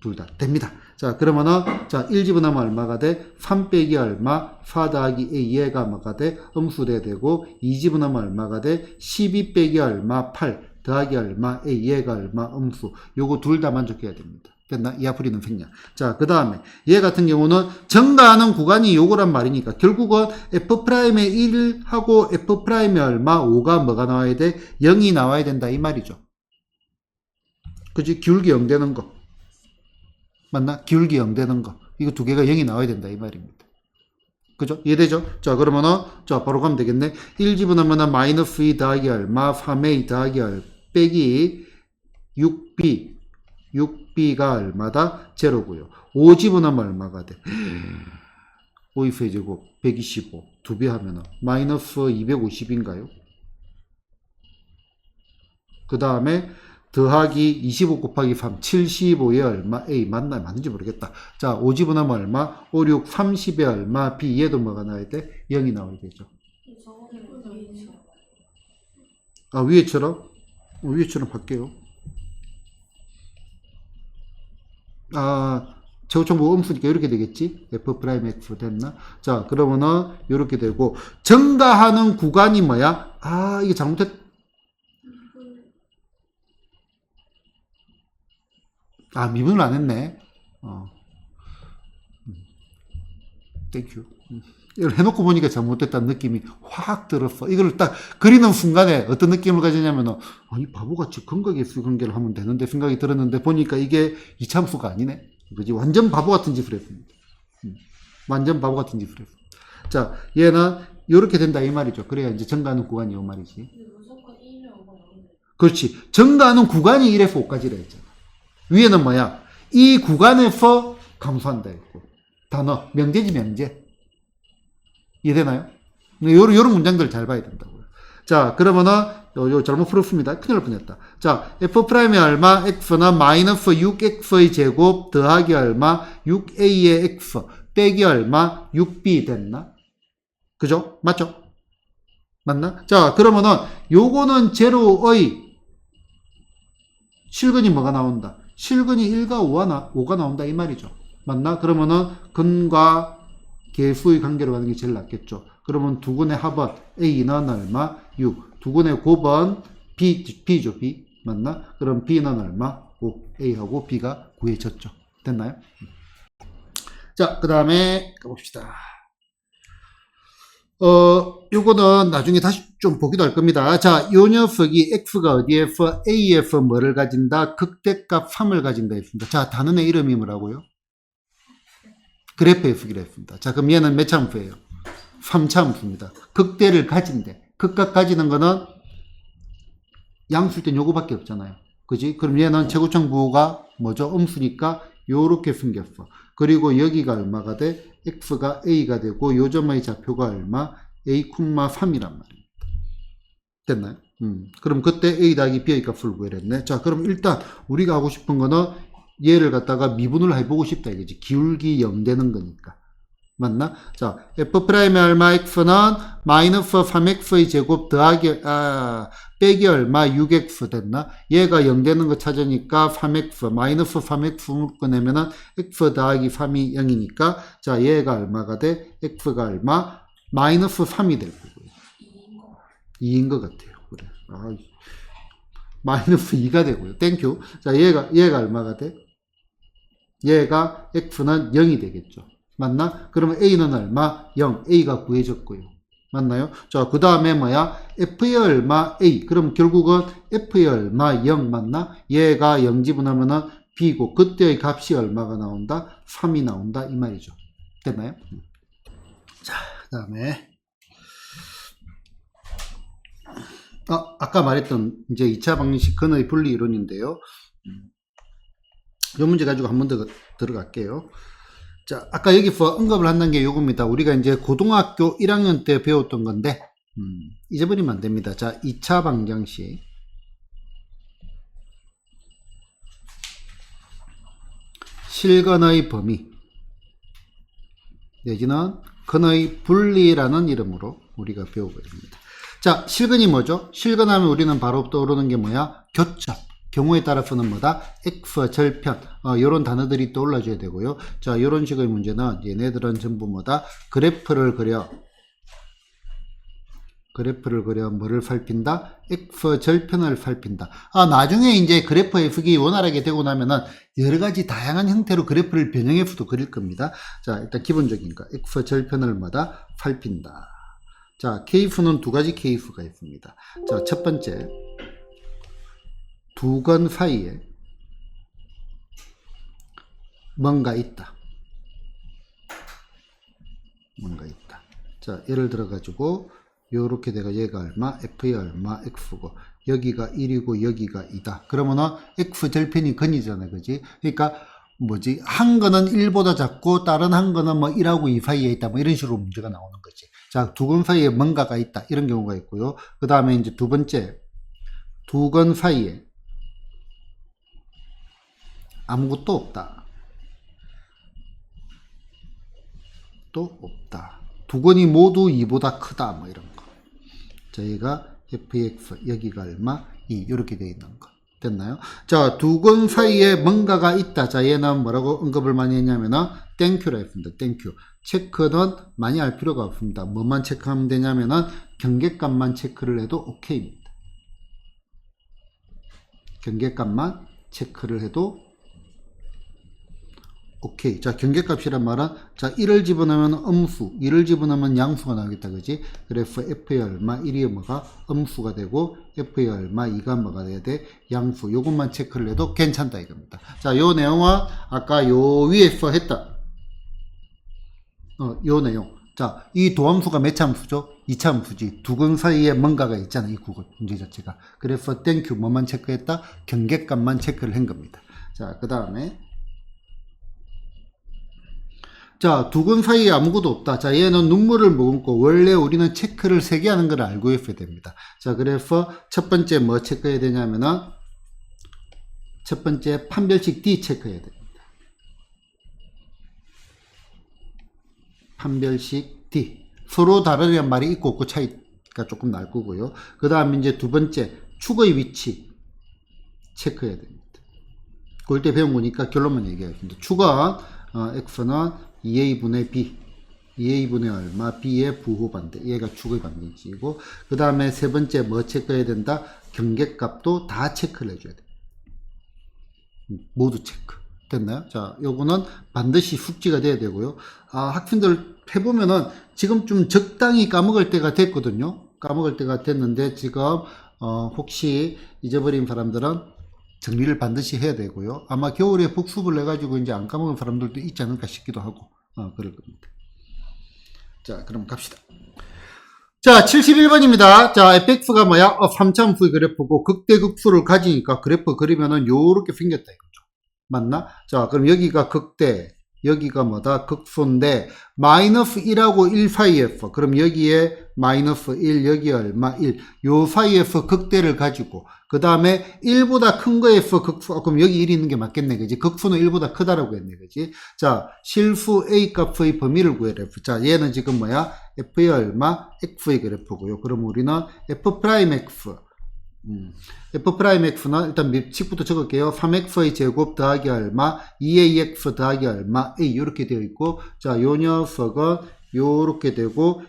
둘 다 됩니다. 자, 그러면은 자, 1 집어넣으면 얼마가 돼? 3 빼기 얼마? 4 더하기 a 얘가 뭐가 돼? 음수돼 되고 2 집어넣으면 얼마가 돼? 12 빼기 얼마? 8. 더하기 얼마 A 얘가 얼마 음수 요거 둘 다 만족해야 됩니다. 됐나? 이 앞으리는 팽냐. 자, 그 다음에 얘 같은 경우는 증가하는 구간이 요거란 말이니까 결국은 F'의 1하고 F'의 얼마 5가 뭐가 나와야 돼? 0이 나와야 된다 이 말이죠. 그치? 기울기 0 되는 거 맞나? 기울기 0 되는 거 이거 두 개가 0이 나와야 된다 이 말입니다. 그죠? 이해되죠? 자, 그러면은, 자, 바로 가면 되겠네. 1 집어넣으면은 마이너스 2 더하기 얼마, 3a 더하기 빼기 6b. 6b가 얼마다? 제로고요. 5 집어넣으면 얼마가 돼? 5의 제곱, 125. 2배 하면은, 마이너스 250인가요? 그 다음에, 더하기 25 곱하기 3, 75에 얼마? A 맞나? 맞는지 모르겠다. 자, 5 집어넣으면 얼마? 5, 6, 30에 얼마? B 얘도 뭐가 나와야 돼? 0이 나와야 되죠. 아, 위에처럼? 위에처럼 할게요. 아, 제곱정보 음수니까 이렇게 되겠지? F'X 됐나? 자, 그러면은 이렇게 되고 증가하는 구간이 뭐야? 아, 이게 잘못했 아, 미분을 안 했네. 땡큐. 이걸 해놓고 보니까 잘못됐다는 느낌이 확 들었어. 이걸 딱 그리는 순간에 어떤 느낌을 가지냐면은, 아니, 바보같이 근각계수 관계를 하면 되는데 생각이 들었는데 보니까 이게 이참수가 아니네. 그지? 완전 바보 같은 짓을 했습니다. 완전 바보 같은 짓을 했어. 자, 얘는 이렇게 된다 이 말이죠. 그래야 이제 증가하는 구간이 이 말이지. 그렇지. 증가하는 구간이 1에서 5까지라 했잖아. 위에는 뭐야? 이 구간에서 감소한다 했고. 단어, 명제지, 명제. 이해되나요? 요런 문장들 잘 봐야 된다고요. 자, 그러면은, 요 잘못 풀었습니다. 큰일 날 뻔했다. 자, F'의 얼마? X는 마이너스 6X의 제곱 더하기 얼마? 6A의 X 빼기 얼마? 6B 됐나? 그죠? 맞죠? 맞나? 자, 그러면은, 요거는 제로의 실근이 뭐가 나온다? 실근이 1과 5가 나온다 이 말이죠. 맞나? 그러면은 근과 계수의 관계로 가는 게 제일 낫겠죠. 그러면 두근의 합은 A는 얼마? 6. 두근의 곱은 B죠, B. 맞나? 그럼 B는 얼마? 5. A하고 B가 구해졌죠. 됐나요? 자, 그 다음에 가봅시다. 요거는 나중에 다시 좀 보기도 할 겁니다. 자, 요 녀석이 X가 어디에서 A에서 뭐를 가진다? 극대값 3을 가진다 했습니다. 자, 단원의 이름이 뭐라고요? 그래프 F기로 했습니다. 자, 그럼 얘는 몇 차함수예요? 3차함수입니다. 극대를 가진대. 극각 가지는 거는 양수일 땐 요거밖에 없잖아요. 그지? 그럼 얘는 제곱정부가 뭐죠? 음수니까 요렇게 생겼어. 그리고 여기가 얼마가 돼? X가 A가 되고 요 점의 좌표가 얼마? A, 3이란 말입니다. 됐나요? 그럼 그때 A 더하기 B의 값을 구해냈네. 자, 그럼 일단 우리가 하고 싶은 거는 얘를 갖다가 미분을 해보고 싶다 이거지. 기울기 0 되는 거니까. 맞나? 자, F'의 얼마 X는 마이너스 3X의 제곱 더하기, 빼기 얼마 6X 됐나? 얘가 0 되는 거 찾으니까 3X, 마이너스 3X 꺼내면은 X 더하기 3이 0이니까, 자, 얘가 얼마가 돼? X가 얼마? 마이너스 3이 될 거고요. 2인 것 같아요. 그래. 마이너스 2가 되고요. 땡큐. 자, 얘가 얼마가 돼? 얘가 X는 0이 되겠죠. 맞나? 그러면 A는 얼마? 0. A가 구해졌고요. 맞나요? 자, 그 다음에 뭐야? F의 얼마? A. 그럼 결국은 F의 얼마? 0 맞나? 얘가 0 집어넣으면은 B고, 그때의 값이 얼마가 나온다? 3이 나온다. 이 말이죠. 됐나요? 자, 그 다음에. 아까 말했던 이제 2차 방정식 근의 분리 이론인데요. 이 문제 가지고 한 번 더 들어갈게요. 자, 아까 여기서 언급을 한다는 게 요겁니다. 우리가 이제 고등학교 1학년 때 배웠던 건데, 잊어버리면 안 됩니다. 자, 2차 방정식. 실근의 범위. 내지는 근의 분리라는 이름으로 우리가 배우고 있습니다. 자, 실근이 뭐죠? 실근하면 우리는 바로 떠오르는 게 뭐야? 교점. 경우에 따라서는 뭐다? X, 절편, 요런 단어들이 떠올라줘야 되고요. 자, 요런 식의 문제는 얘네들은 전부 뭐다? 그래프를 그려. 그래프를 그려 뭐를 살핀다? F 절편을 살핀다. 나중에 이제 그래프 F기 원활하게 되고 나면은 여러 가지 다양한 형태로 그래프를 변형 F도 그릴 겁니다. 자, 일단 기본적인 거. F 절편을 뭐다? 살핀다. 자, K프는 두 가지 K프가 있습니다. 자, 첫 번째. 두 건 사이에 뭔가 있다. 뭔가 있다. 자, 예를 들어 가지고 요렇게 돼가 얘가 얼마? F가 얼마? X고 여기가 1이고 여기가 2다. 그러면은 X 절편이 근이잖아. 그지? 그러니까 뭐지? 한 거는 1보다 작고 다른 한 거는 뭐 1하고 2 사이에 있다. 뭐 이런 식으로 문제가 나오는 거지. 자, 두 건 사이에 뭔가가 있다. 이런 경우가 있고요. 그 다음에 이제 두 번째. 두 건 사이에 아무것도 없다. 또 없다. 두 건이 모두 2보다 크다. 뭐 이런 거. 저희가 fx 여기가 얼마? 2 이렇게 되어 있는 거. 됐나요? 자, 두 건 사이에 뭔가가 있다. 자, 얘는 뭐라고 언급을 많이 했냐면은 땡큐라 했습니다. 땡큐. 체크는 많이 할 필요가 없습니다. 뭐만 체크하면 되냐면은 경계값만 체크를 해도 오케이입니다. 경계값만 체크를 해도 오케이. 자, 경계값이란 말은, 자, 1을 집어넣으면 음수, 2를 집어넣으면 양수가 나오겠다. 그지? 그래서 F의 얼마, 1이 뭐가 음수가 되고, F의 얼마, 2가 뭐가 돼야 돼? 양수. 요것만 체크를 해도 괜찮다. 이겁니다. 자, 요 내용은 아까 요 위에서 했다. 요 내용. 자, 이 도함수가 몇 차 함수죠? 2차 함수지. 두 근 사이에 뭔가가 있잖아. 이 구간, 문제 자체가. 그래서 땡큐 뭐만 체크했다? 경계값만 체크를 한 겁니다. 자, 그 다음에 자, 두 근 사이에 아무것도 없다. 자, 얘는 눈물을 머금고 원래 우리는 체크를 3개 하는 걸 알고 있어야 됩니다. 자, 그래서 첫 번째 뭐 체크해야 되냐면은 첫 번째 판별식 D 체크해야 됩니다. 판별식 D. 서로 다르다는 말이 있고 없고 차이가 조금 날 거고요. 그 다음에 이제 두 번째 축의 위치 체크해야 됩니다. 그걸 때 배운 거니까 결론만 얘기하겠습니다. 축은 X는 2A분의 B, 2A분의 얼마, B의 부호반대, 얘가 축의 반대치이고, 그 다음에 세 번째 뭐 체크해야 된다? 경계값도 다 체크를 해줘야 돼. 모두 체크. 됐나요? 자, 요거는 반드시 숙지가 돼야 되고요. 학생들 해보면은 지금 좀 적당히 까먹을 때가 됐거든요. 까먹을 때가 됐는데 지금 혹시 잊어버린 사람들은 정리를 반드시 해야 되고요. 아마 겨울에 복습을 해가지고 이제 안 까먹은 사람들도 있지 않을까 싶기도 하고, 그럴 겁니다. 자, 그럼 갑시다. 자, 71번입니다. 자, fx가 뭐야? 3차함수의 그래프고, 극대극수를 가지니까 그래프 그리면은 요렇게 생겼다 이거죠. 맞나? 자, 그럼 여기가 극대, 여기가 뭐다? 극수인데, 마이너스 1하고 1 사이에서, 그럼 여기에 마이너스 1, 여기 얼마? 1. 요 사이에서 극대를 가지고, 그 다음에 1보다 큰 거에서 극수, 그럼 여기 1이 있는 게 맞겠네, 그지? 극수는 1보다 크다라고 했네, 그지? 자, 실수 A 값의 범위를 구해라. 자, 얘는 지금 뭐야? F의 얼마? X의 그래프고요. 그럼 우리는 F'X. F'X는 일단 씩부터 적을게요. 3X의 제곱 더하기 얼마, 2AX 더하기 얼마, A 이렇게 되어 있고, 자, 요 녀석은 요렇게 되고,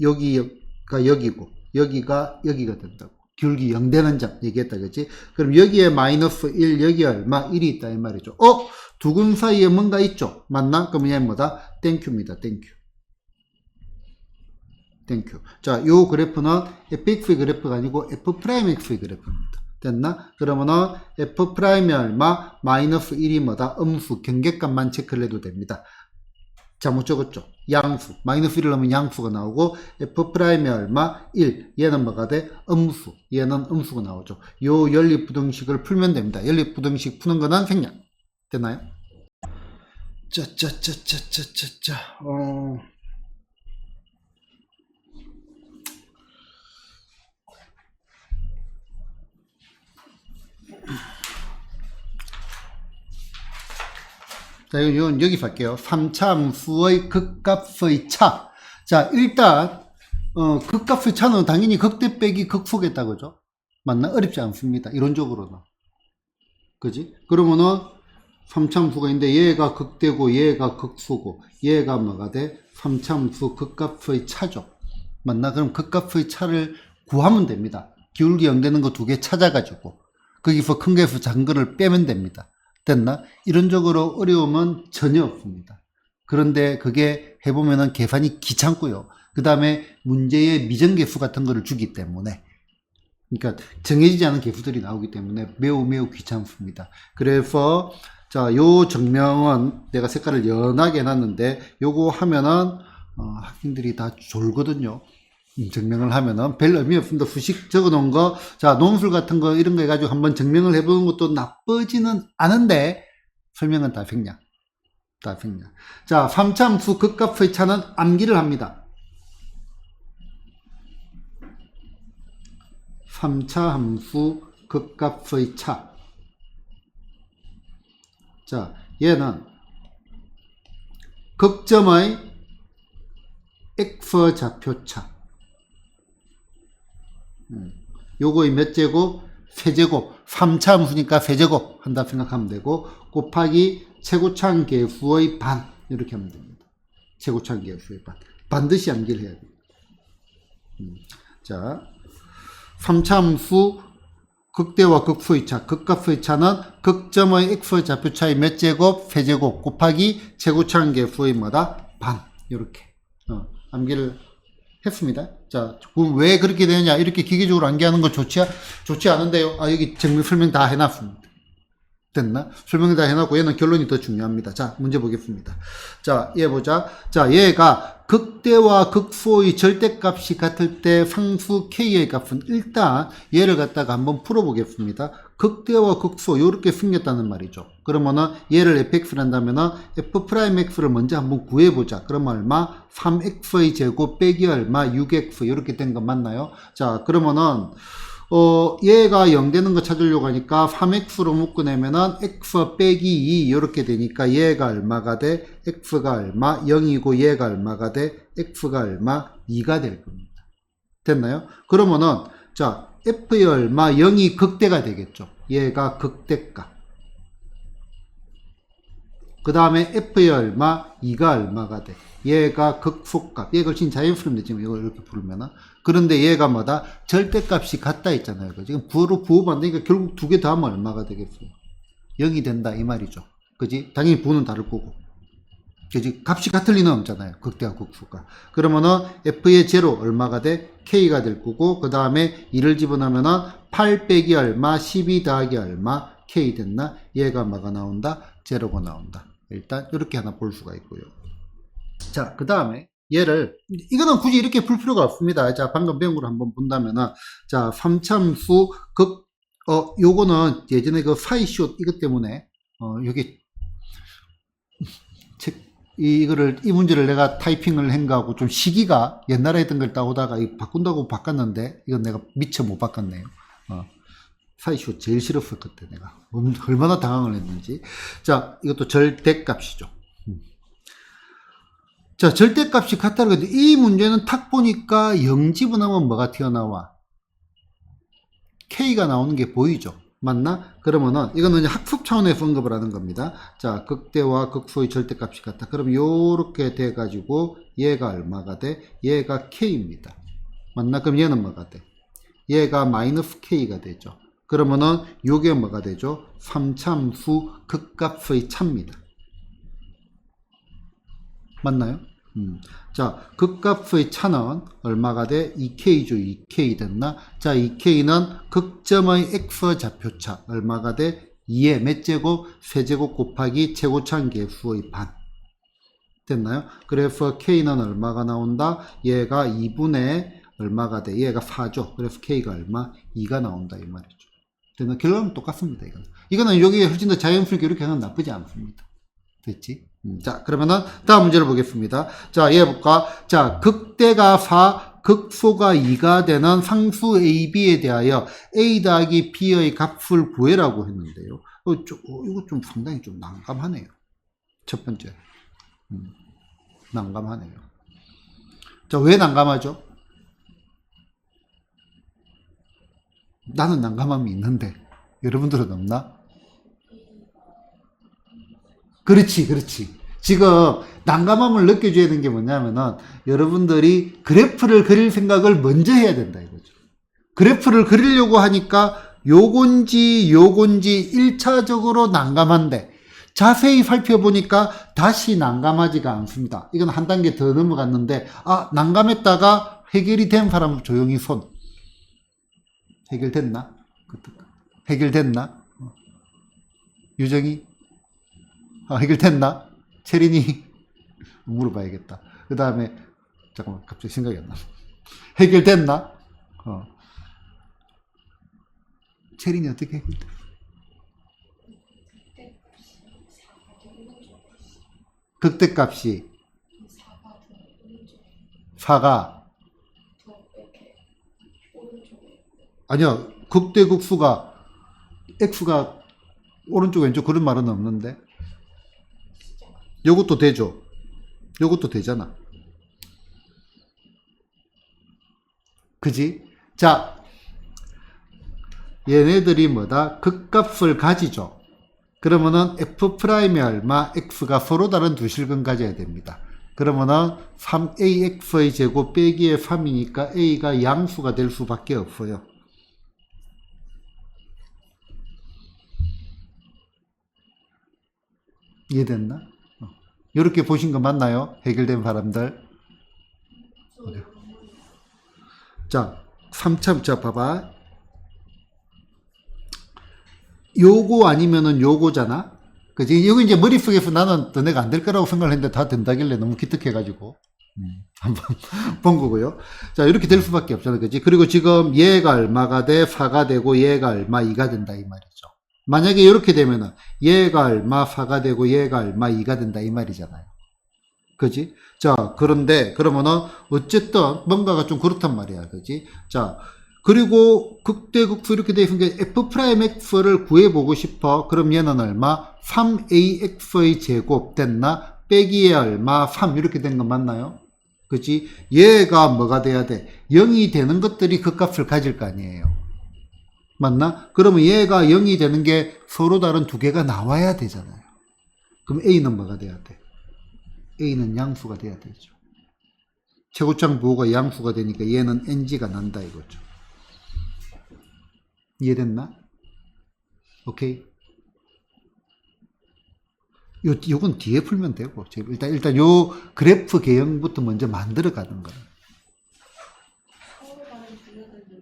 여기가 여기고, 여기가 된다고. 기울기 0 되는 점 얘기했다, 그치? 그럼 여기에 마이너스 1, 여기 얼마? 1이 있다, 이 말이죠. 두 근 사이에 뭔가 있죠? 맞나? 그럼 얘는 뭐다? 땡큐입니다, 땡큐. 땡큐. 자, 요 그래프는 fx의 그래프가 아니고 f'x의 그래프입니다. 됐나? 그러면은 f'이 얼마? 마이너스 1이 뭐다? 음수, 경계값만 체크를 해도 됩니다. 잘못 적었죠? 양수. 마이너스 1을 넣으면 양수가 나오고 f'이 얼마? 1. 얘는 뭐가 돼? 음수. 얘는 음수가 나오죠. 요 연립부등식을 풀면 됩니다. 연립부등식 푸는 거는 생략. 됐나요? 자, 이건 여기서 할게요. 3차 함수의 극값의 차. 자, 일단, 극값의 차는 당연히 극대 빼기 극소겠다, 그죠? 맞나? 어렵지 않습니다. 이론적으로는. 그지? 그러면은, 3차 함수가 있는데, 얘가 극대고, 얘가 극소고, 얘가 뭐가 돼? 3차 함수 극값의 차죠. 맞나? 그럼 극값의 차를 구하면 됩니다. 기울기 0되는 거 두 개 찾아가지고 거기서 큰 개수 작은 거를 빼면 됩니다. 됐나? 이론적으로 어려움은 전혀 없습니다. 그런데 그게 해보면은 계산이 귀찮고요. 그 다음에 문제의 미정계수 같은 거를 주기 때문에, 그러니까 정해지지 않은 계수들이 나오기 때문에 매우 귀찮습니다. 그래서 자, 요 정명은 내가 색깔을 연하게 해놨는데 요거 하면은 학생들이 다 졸거든요. 정명을 하면은 별 의미 없습니다. 수식 적어 놓은 거, 자, 논술 같은 거 이런 거 해가지고 한번 정명을 해보는 것도 나쁘지는 않은데 설명은 다 생략. 다 생략. 자, 3차 함수 극값의 차는 암기를 합니다. 3차 함수 극값의 차. 자, 얘는 극점의 x 좌표차. 요거의 몇 제곱? 세제곱. 3차 함수니까 세제곱 한다 생각하면 되고, 곱하기 최고차항 계수의 반. 이렇게 하면 됩니다. 최고차항 계수의 반. 반드시 암기를 해야 됩니다. 자, 3차 함수 극대와 극소의 차. 극값의 차는 극점의 x 좌표차의 몇 제곱? 세제곱 곱하기 최고차항 계수의 뭐다? 반. 이렇게 암기를 했습니다. 자, 그럼 왜 그렇게 되느냐? 이렇게 기계적으로 암기하는 건 좋지 않은데요. 여기 정리 설명 다 해놨습니다. 됐나? 설명 다 해놨고, 얘는 결론이 더 중요합니다. 자, 문제 보겠습니다. 자, 얘 보자. 자, 얘가 극대와 극소의 절대값이 같을 때 상수 k의 값은, 일단 얘를 갖다가 한번 풀어보겠습니다. 극대와 극소 요렇게 생겼다는 말이죠. 그러면은 얘를 fx를 한다면은 f'x를 먼저 한번 구해보자. 그러면 얼마? 3x의 제곱 빼기 얼마? 6x 이렇게 된 거 맞나요? 자, 그러면은 얘가 0 되는 거 찾으려고 하니까 3x로 묶어내면은 x 빼기 2 이렇게 되니까 얘가 얼마가 돼? x가 얼마? 0이고 얘가 얼마가 돼? x가 얼마? 2가 될 겁니다. 됐나요? 그러면은 자, f의 얼마? 0이 극대가 되겠죠. 얘가 극대값. 그 다음에 f의 얼마? 2가 얼마가 돼? 얘가 극소값. 얘가 지금 자연스럽네, 지금 이걸 이렇게 부르면은. 그런데 얘가 뭐다? 절대값이 같다 했잖아요. 지금 부호로 부호받으니까 결국 두 개 더하면 얼마가 되겠어요? 0이 된다, 이 말이죠. 그지? 당연히 부호는 다를 거고. 그지? 값이 같을 리는 없잖아요. 극대와 극소가. 그러면은 f의 제로 얼마가 돼? k가 될 거고, 그 다음에 2를 집어넣으면은 8 빼기 얼마? 12 더하기 얼마? k 됐나? 얘가 뭐가 나온다? 제로가 나온다. 일단 이렇게 하나 볼 수가 있고요. 자, 그 다음에 얘를, 이거는 굳이 이렇게 풀 필요가 없습니다. 자, 방금 배운 걸 한번 본다면은, 자, 3참수 요거는 예전에 그 파이숏 이것 때문에 여기 이 문제를 내가 타이핑을 한 거하고 좀 시기가 옛날에 했던 걸 따오다가 바꾼다고 바꿨는데 이건 내가 미처 못 바꿨네요. 파이숏 제일 싫었어 그때 내가 얼마나 당황을 했는지. 자, 이것도 절대값이죠. 자, 절대값이 같다는 건데 이 문제는 탁 보니까 0 집어넣으면 뭐가 튀어나와? K가 나오는 게 보이죠? 맞나? 그러면은 이거는 이제 학습 차원에서 언급을 하는 겁니다. 자, 극대와 극소의 절대값이 같다. 그럼 요렇게 돼 가지고 얘가 얼마가 돼? 얘가 K입니다. 맞나? 그럼 얘는 뭐가 돼? 얘가 마이너스 K가 되죠. 그러면은 요게 뭐가 되죠? 3참수 극값의 차입니다. 맞나요? 자, 극값의 차는 얼마가 돼? 2K죠. 2K 됐나? 자, 2K는 극점의 X 좌표차 얼마가 돼? 2의 몇 제곱? 세제곱 곱하기 최고차항 계수의 반 됐나요? 그래서 K는 얼마가 나온다? 얘가 2분의 얼마가 돼? 얘가 4죠. 그래서 K가 얼마? 2가 나온다 이 말이죠. 됐나? 결론은 똑같습니다. 이거는 여기 훨씬 더 자연스럽게 이렇게 하면 나쁘지 않습니다. 됐지? 자, 그러면은 다음 문제를 보겠습니다. 자, 얘 볼까? 자, 극대가 4, 극소가 2가 되는 상수 AB에 대하여 A 더하기 B의 값을 구해라고 했는데요. 이거 좀 상당히 좀 난감하네요. 첫 번째. 난감하네요. 자, 왜 난감하죠? 나는 난감함이 있는데 여러분들은 없나? 그렇지. 지금 난감함을 느껴줘야 되는 게 뭐냐면은 여러분들이 그래프를 그릴 생각을 먼저 해야 된다 이거죠. 그래프를 그리려고 하니까 요건지 1차적으로 난감한데 자세히 살펴보니까 다시 난감하지가 않습니다. 이건 한 단계 더 넘어갔는데 난감했다가 해결이 된 사람은 조용히 손. 해결됐나? 해결됐나? 유정이? 해결됐나? 채린이? 물어봐야겠다. 그 다음에 잠깐만 갑자기 생각이 안 나. 해결됐나? 채린이 어떻게 해결돼? 극대값이 4가 아니야 극대극수가 x가 오른쪽 왼쪽 그런 말은 없는데 요것도 되죠. 요것도 되잖아. 그지? 자, 얘네들이 뭐다? 극값을 가지죠. 그러면은 f'의 얼마, x가 서로 다른 두 실근 가져야 됩니다. 그러면은 3ax의 제곱 빼기의 3이니까 a가 양수가 될 수밖에 없어요. 이해됐나? 이렇게 보신 거 맞나요? 해결된 사람들. 자, 3차, 자, 봐봐. 요거 아니면은 요거잖아? 그지? 이거 이제 머릿속에서 나는 너네가 안 될 거라고 생각을 했는데 다 된다길래 너무 기특해가지고. 한번 본 거고요. 자, 이렇게 될 수밖에 없잖아. 그지? 그리고 지금 얘가 얼마가 돼? 4가 되고 얘가 얼마? 2가 된다. 이 말이죠. 만약에 이렇게 되면은 얘가 얼마? 4가 되고 얘가 얼마? 2가 된다. 이 말이잖아요. 그지? 자, 그런데 그러면은 어쨌든 뭔가가 좀 그렇단 말이야. 그지? 자, 그리고 극대극수 이렇게 되어 있으니까 f'x를 구해보고 싶어. 그럼 얘는 얼마? 3ax의 제곱 됐나? 빼기에 얼마? 3 이렇게 된 거 맞나요? 그치? 얘가 뭐가 돼야 돼? 0이 되는 것들이 극값을 가질 거 아니에요. 맞나? 그러면 얘가 0이 되는 게 서로 다른 두 개가 나와야 되잖아요. 그럼 a는 뭐가 돼야 돼? a는 양수가 돼야 되죠. 최고점 부호가 양수가 되니까 얘는 ng가 난다 이거죠. 이해됐나? 오케이. 요건 뒤에 풀면 되고, 일단 요 그래프 개형부터 먼저 만들어 가는 거야. 서로 다른 분야들이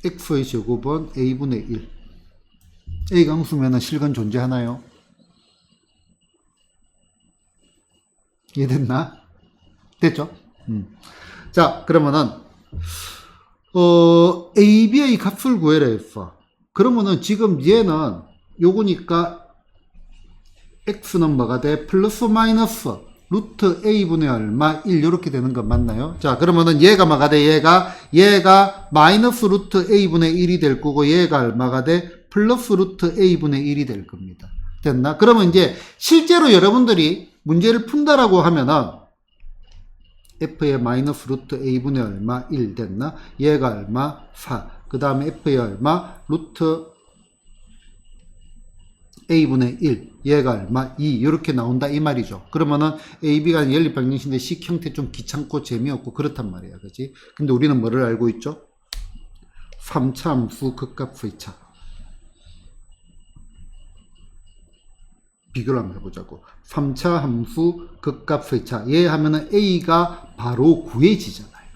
x의 제곱은 a분의 1. a가 음수면 실근 존재하나요? 이해됐나? 됐죠? 자, 그러면은, AB의 값을 구해라 했어. 그러면은 지금 얘는 요거니까 x는 뭐가 돼? 플러스 마이너스 루트 a분의 얼마? 1 요렇게 되는 거 맞나요? 자, 그러면은 얘가 뭐가 돼? 얘가 마이너스 루트 a분의 1이 될 거고 얘가 얼마가 돼? 플러스 루트 a분의 1이 될 겁니다. 됐나? 그러면 이제 실제로 여러분들이 문제를 푼다라고 하면은 f의 마이너스 루트 a분의 얼마? 1 됐나? 얘가 얼마? 4. 그 다음에 f의 얼마? 루트 a분의 1. 얘가 얼마? 2. 이렇게 나온다 이 말이죠. 그러면은 ab가 연립방정식인데 식 형태 좀 귀찮고 재미없고 그렇단 말이야. 그치? 근데 우리는 뭐를 알고 있죠? 3차 함수 극값의 차. 비교를 한번 해보자고. 3차 함수 극값의 차. 얘 하면은 a가 바로 구해지잖아요.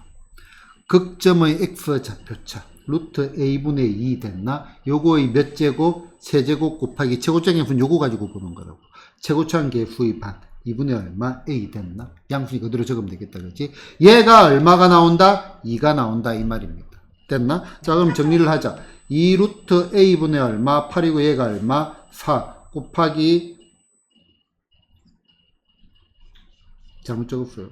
극점의 x 좌표차. 루트 a분의 2 됐나? 요거의 몇 제곱? 세제곱 곱하기 최고점의 개수는 요거 가지고 보는 거라고. 최고점 개수의 반. 2분의 얼마? a 됐나? 양수 그대로 적으면 되겠다. 그렇지? 얘가 얼마가 나온다? 2가 나온다. 이 말입니다. 됐나? 자, 그럼 정리를 하자. 2 루트 a분의 얼마? 8이고 얘가 얼마? 4 곱하기 잘못 적었어요.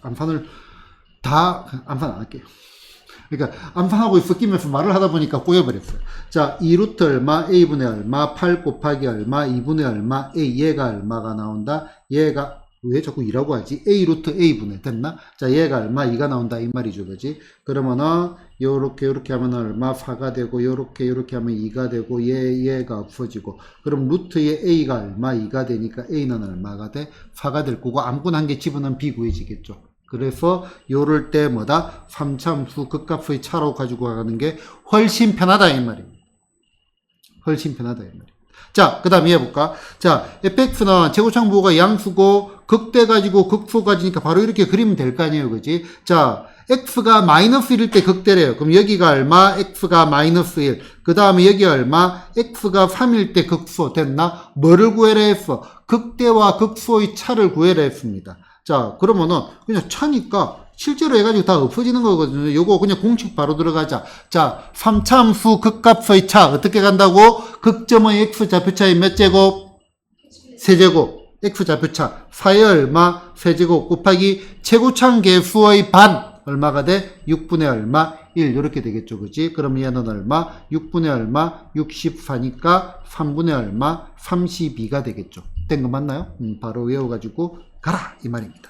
암산을 암산 안 할게요. 그러니까 암산하고 섞이면서 말을 하다 보니까 꼬여버렸어요. 자, 2루트 얼마, a분의 얼마, 8 곱하기 얼마, 2분의 얼마, a 얘가 얼마가 나온다. 얘가 왜 자꾸 2라고 하지? A 루트 A분의 됐나? 자, 얘가 얼마? 2가 나온다 이 말이죠, 그지? 그러면은 요렇게 하면 얼마? 4가 되고 요렇게 하면 2가 되고 얘가 없어지고 그럼 루트의 A가 얼마? 2가 되니까 A는 얼마가 돼? 4가 될 거고 아무거나 한 개 집어넣으면 B 구해지겠죠. 그래서 요럴 때 뭐다? 3차함수 극값의 차로 가지고 가는 게 훨씬 편하다 이 말입니다. 훨씬 편하다 이 말입니다. 자, 그 다음에 해볼까? 자, fx는 최고창부호가 양수고 극대 가지고 극소 가지니까 바로 이렇게 그리면 될 거 아니에요, 그지? 자, x가 마이너스 1일 때 극대래요. 그럼 여기가 얼마? x가 마이너스 1. 그 다음에 여기 얼마? x가 3일 때 극소 됐나? 뭐를 구해라 했어? 극대와 극소의 차를 구해라 했습니다. 자, 그러면은 그냥 차니까 실제로 해가지고 다 없어지는 거거든요. 요거 그냥 공식 바로 들어가자. 자, 3차함수 극값의 차 어떻게 간다고? 극점의 x 좌표차의 몇 제곱? 세제곱. x 좌표차 4의 얼마? 세제곱 곱하기 최고차항 개수의 반 얼마가 돼? 6분의 얼마? 1 이렇게 되겠죠. 그지? 그럼 얘는 얼마? 6분의 얼마? 64니까 3분의 얼마? 32가 되겠죠. 된 거 맞나요? 바로 외워가지고 가라 이 말입니다.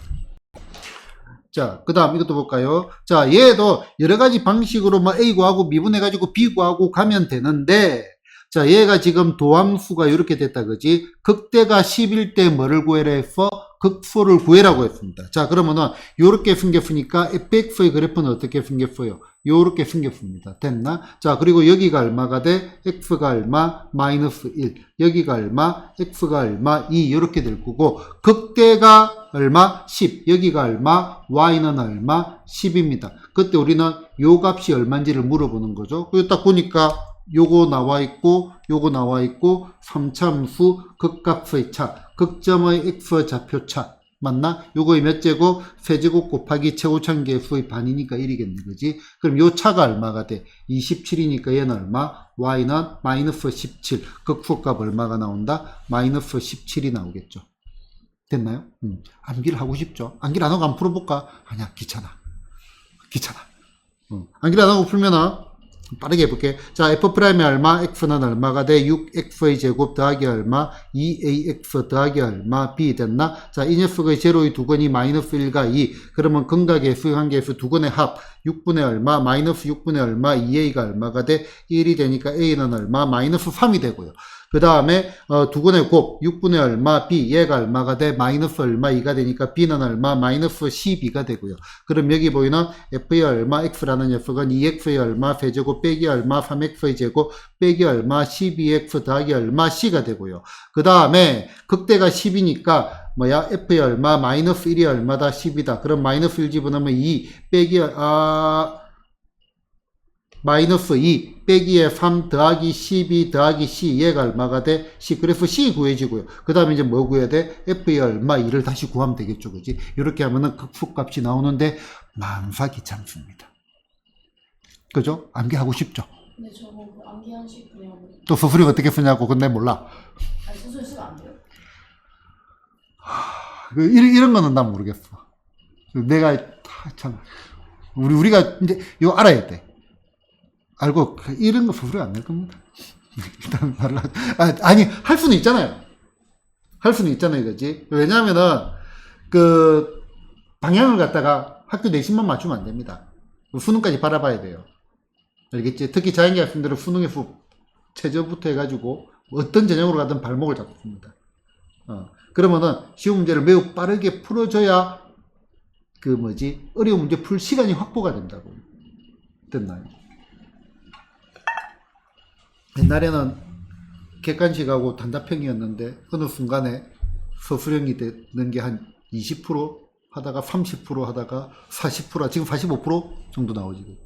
자, 그 다음 이것도 볼까요? 자, 얘도 여러 가지 방식으로 뭐 A 구하고 미분해가지고 B 구하고 가면 되는데, 자, 얘가 지금 도함수가 이렇게 됐다, 그지? 극대가 10일 때 뭐를 구해라 했어? 극소를 구해라고 했습니다. 자, 그러면은 요렇게 생겼으니까 fx의 그래프는 어떻게 생겼어요? 요렇게 생겼습니다. 됐나? 자, 그리고 여기가 얼마가 돼? x가 얼마? 마이너스 1. 여기가 얼마? x가 얼마? 2. 요렇게 될 거고, 극대가 얼마? 10. 여기가 얼마? y는 얼마? 10입니다. 그때 우리는 요 값이 얼마인지를 물어보는 거죠. 그리고 딱 보니까 요거 나와 있고, 요거 나와 있고, 3차함수 극값의 차, 극점의 x 좌표차. 맞나? 요거의 몇 제곱? 세제곱 곱하기 최고차항 개수의 반이니까 1이겠네, 그지? 그럼 요 차가 얼마가 돼? 27이니까 얘는 얼마? y는 마이너스 17. 극소값 얼마가 나온다? 마이너스 17이 나오겠죠. 됐나요? 암기를 하고 싶죠? 암기를 안 하고 한번 풀어볼까? 아니야, 귀찮아. 암기를 안 하고 풀면은 빠르게 해볼게. 자, f'이 얼마? x는 얼마가 돼? 6x의 제곱 더하기 얼마? 2ax 더하기 얼마? b 됐나? 자, 이 녀석의 제로의 두 건이 마이너스 1과 2. 그러면 근각계수, 한계수 두 건의 합. 6분의 얼마? 마이너스 6분의 얼마? 2a가 얼마가 돼? 1이 되니까 a는 얼마? 마이너스 3이 되고요. 그 다음에 두 건의 곱 6분의 얼마 b 얘가 얼마가 돼? 마이너스 얼마 2가 되니까 b는 얼마? 마이너스 12가 되고요. 그럼 여기 보이는 f의 얼마 x라는 녀석은 2x의 얼마 세제곱 빼기 얼마 3x의 제곱 빼기 얼마 12x 더하기 얼마 c가 되고요. 그 다음에 극대가 10이니까 뭐야? f의 얼마 마이너스 1이 얼마다? 10이다. 그럼 마이너스 1 집어넣으면 2 빼기 마이너스 2 빼기에 3 더하기 12 더하기 c 얘가 얼마가 돼? c. 그래서 c 구해지고요. 그 다음에 이제 뭐 구해야 돼? f의 얼마 2를 다시 구하면 되겠죠, 그지? 이렇게 하면은 극소값이 나오는데 만사 귀찮습니다. 그죠? 암기하고 싶죠? 근데 저거 그 암기한식 그냥 또 서술이 어떻게 쓰냐고 근데 몰라. 아니 소설 쓰면 안 돼요? 이런 거는 난 모르겠어. 내가 참 우리가 이제 이거 알아야 돼. 알고 이런 거 소리 안 낼 겁니다. 일단 말라. 아니 할 수는 있잖아요. 할 수는 있잖아요, 그지? 왜냐하면은 그 방향을 갖다가 학교 내신만 맞추면 안 됩니다. 수능까지 바라봐야 돼요. 알겠지? 특히 자연계 학생들은 수능에서 최저부터 해가지고 어떤 전형으로 가든 발목을 잡습니다. 그러면은 시험 문제를 매우 빠르게 풀어줘야 어려운 문제 풀 시간이 확보가 된다고. 됐나요? 옛날에는 객관식하고 단답형이었는데 어느 순간에 서술형이 되는 게 한 20% 하다가 30% 하다가 40% 지금 45% 정도 나오지.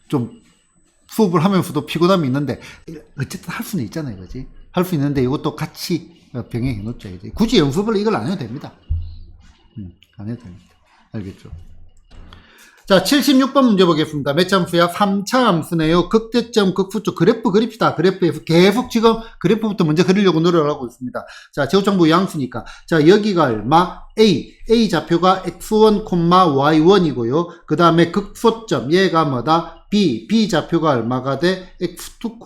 좀 수업을 하면서도 피곤함이 있는데 어쨌든 할 수는 있잖아요, 그지? 할 수 있는데 이것도 같이 병행해 놓자. 이제 굳이 연습을 이걸 안 해도 됩니다. 안 해도 됩니다. 알겠죠? 자, 76번 문제 보겠습니다. 몇 차 함수야? 3차 함수네요. 극대점, 극부쪽 그래프 그립시다. 그래프에서 계속 지금 그래프부터 먼저 그리려고 노력을 하고 있습니다. 자, 제곱정부 양수니까. 자, 여기가 얼마? A 좌표가 x1, y1이고요. 그 다음에 극소점, 얘가 뭐다? B 좌표가 얼마가 돼? x2,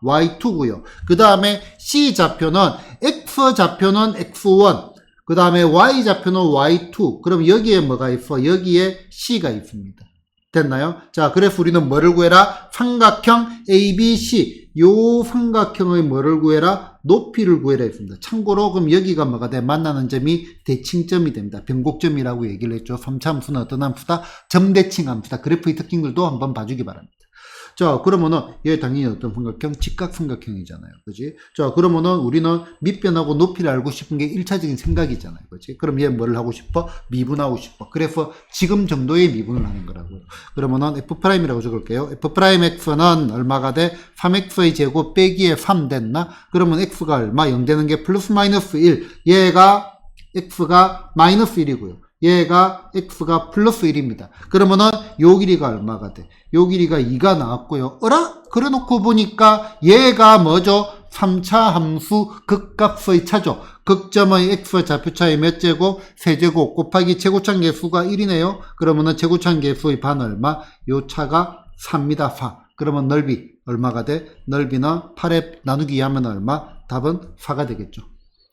y2고요. 그 다음에 C 좌표는 X 좌표는 x1, 그 다음에 Y좌표는 Y2. 그럼 여기에 뭐가 있어? 여기에 C가 있습니다. 됐나요? 자, 그래서 우리는 뭐를 구해라? 삼각형 ABC. 요 삼각형의 뭐를 구해라? 높이를 구해라 했습니다. 참고로 그럼 여기가 뭐가 돼? 만나는 점이 대칭점이 됩니다. 변곡점이라고 얘기를 했죠. 3차 함수는 어떤 함수다? 점대칭 함수다. 그래프의 특징들도 한번 봐주기 바랍니다. 자, 그러면은 얘 당연히 어떤 삼각형? 직각삼각형이잖아요. 그지? 자, 그러면은 우리는 밑변하고 높이를 알고 싶은 게 1차적인 생각이잖아요. 그지? 그럼 얘 뭐를 하고 싶어? 미분하고 싶어. 그래서 지금 정도의 미분을 하는 거라고요. 그러면은 F'이라고 적을게요. F'X는 얼마가 돼? 3X의 제곱 빼기에 3 됐나? 그러면 X가 얼마? 0 되는 게 플러스 마이너스 1. 얘가 X가 마이너스 1이고요. 얘가 X가 플러스 1입니다. 그러면은 요 길이가 얼마가 돼? 요 길이가 2가 나왔고요. 어라? 그래 놓고 보니까 얘가 뭐죠? 3차 함수 극값의 차죠. 극점의 X 좌표차의 몇 제곱? 세제곱 곱하기 최고차항 개수가 1이네요. 그러면은 최고차항 개수의 반 얼마? 요 차가 4입니다. 4. 그러면 넓이 얼마가 돼? 넓이는 8에 나누기 2하면 얼마? 답은 4가 되겠죠.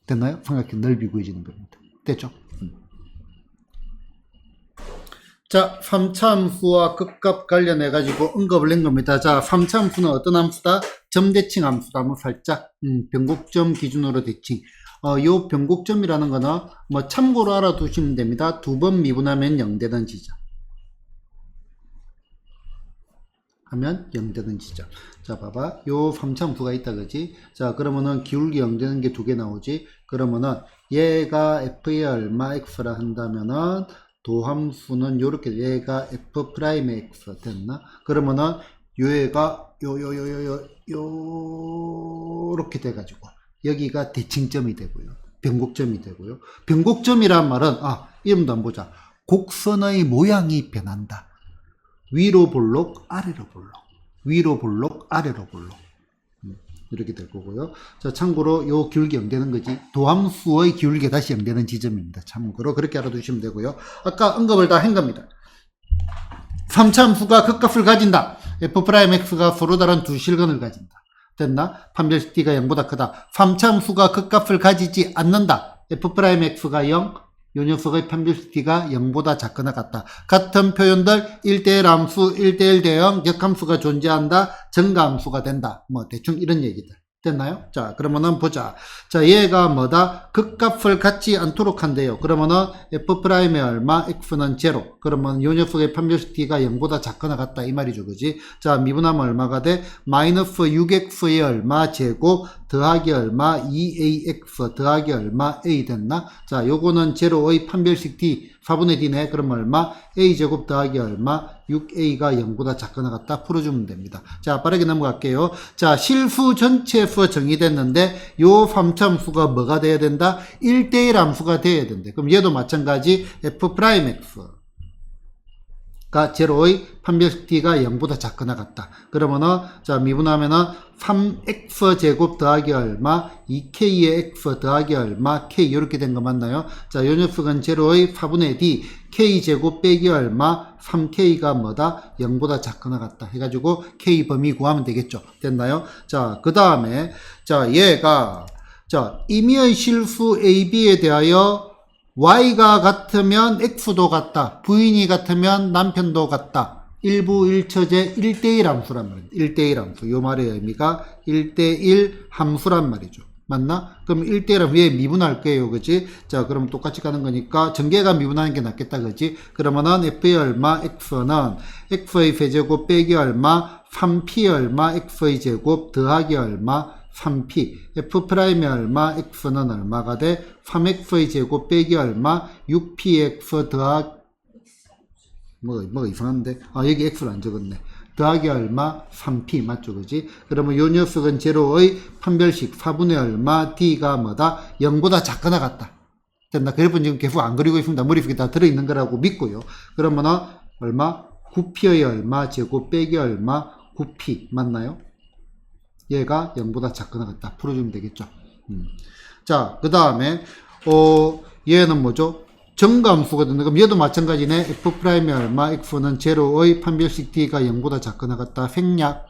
됐나요? 삼각형 넓이 구해지는 겁니다. 됐죠? 자, 3차 함수와 극값 관련해가지고 언급을 낸 겁니다. 자, 3차 함수는 어떤 함수다? 점대칭 함수다. 한번 살짝, 변곡점 기준으로 대칭. 요 변곡점이라는 거는 뭐 참고로 알아두시면 됩니다. 2번 미분하면 0되는 지점. 하면 0되는 지점. 자, 봐봐. 요 3차 함수가 있다, 그지? 자, 그러면은 기울기 0되는 게 2개 나오지? 그러면은 얘가 f의 얼마 x라 한다면은 도함수는 요렇게 얘가 f'의 x 됐나? 그러면은 얘가 요렇게 돼가지고 여기가 대칭점이 되고요. 변곡점이 되고요. 변곡점이란 말은 이름도 한번 보자. 곡선의 모양이 변한다. 위로 볼록, 아래로 볼록. 위로 볼록, 아래로 볼록. 이렇게 될 거고요. 자, 참고로 요 기울기 0 되는 거지. 도함수의 기울기 다시 0 되는 지점입니다. 참고로 그렇게 알아두시면 되고요. 아까 언급을 다 한 겁니다. 3차 함수가 극값을 가진다. F'X가 서로 다른 두 실근을 가진다. 됐나? 판별식 D가 0보다 크다. 3차 함수가 극값을 가지지 않는다. F'X가 0, 요 녀석의 판별식 D가 0보다 작거나 같다. 같은 표현들 1대1 함수, 1대1 대응, 역함수가 존재한다. 증가함수가 된다. 뭐 대충 이런 얘기들. 됐나요? 자, 그러면은 보자. 자, 얘가 뭐다? 극값을 갖지 않도록 한대요. 그러면은 F'의 얼마? X는 0. 그러면 요 녀석의 판별식 D가 0보다 작거나 같다. 이 말이죠. 그지? 자, 미분하면 얼마가 돼? 마이너스 6X의 얼마? 제곱 더하기 얼마? 2AX 더하기 얼마? A 됐나? 자, 요거는 0의 판별식 D 4분의 D네. 그럼 얼마? A제곱 더하기 얼마? 6A가 0보다 작거나 같다. 풀어주면 됩니다. 자, 빠르게 넘어갈게요. 자, 실수 전체에서 정의됐는데 요 3차 함수가 뭐가 돼야 된다? 1대1 함수가 돼야 된대. 그럼 얘도 마찬가지 F'X 가 0의 판별식 D가 0보다 작거나 같다. 그러면은 자, 미분하면은 3x 제곱 더하기 얼마 2k의 x 더하기 얼마 k 이렇게 된 거 맞나요? 자, 요 녀석은 0의 4분의 D k 제곱 빼기 얼마 3k가 뭐다? 0보다 작거나 같다. 해가지고 k 범위 구하면 되겠죠. 됐나요? 자, 그 다음에 자, 얘가 자, 임의의 실수 AB에 대하여 Y가 같으면 X도 같다. 부인이 같으면 남편도 같다. 일부 일처제 1대1 함수란 말이에요. 1대1 함수. 요 말의 의미가 1대1 함수란 말이죠. 맞나? 그럼 1대1 함수 위에 미분할게요. 그지? 자, 그럼 똑같이 가는 거니까 전개가 미분하는 게 낫겠다. 그지? 그러면은 F의 얼마? X는 X의 세제곱 빼기 얼마? 3P 얼마? X의 제곱 더하기 얼마? 3P F'의 얼마? X는 얼마가 돼? 3X의 제곱 빼기 얼마? 6PX 더하기 뭐가 이상한데? 여기 X를 안 적었네. 더하기 얼마? 3P 맞죠? 그지? 그러면 요 녀석은 0의 판별식 4분의 얼마? D가 뭐다? 0보다 작거나 같다. 됐나? 그래서 지금 계속 안 그리고 있습니다. 머릿속에 다 들어있는 거라고 믿고요. 그러면은 얼마? 9p의 얼마 제곱 빼기 얼마? 9p 맞나요? 얘가 0보다 작거나 같다. 풀어주면 되겠죠. 자, 그 다음에 얘는 뭐죠? 정감수거든요. 그럼 얘도 마찬가지네. f'이 얼마? x는 제로의 판별식 d가 0보다 작거나 같다. 생략.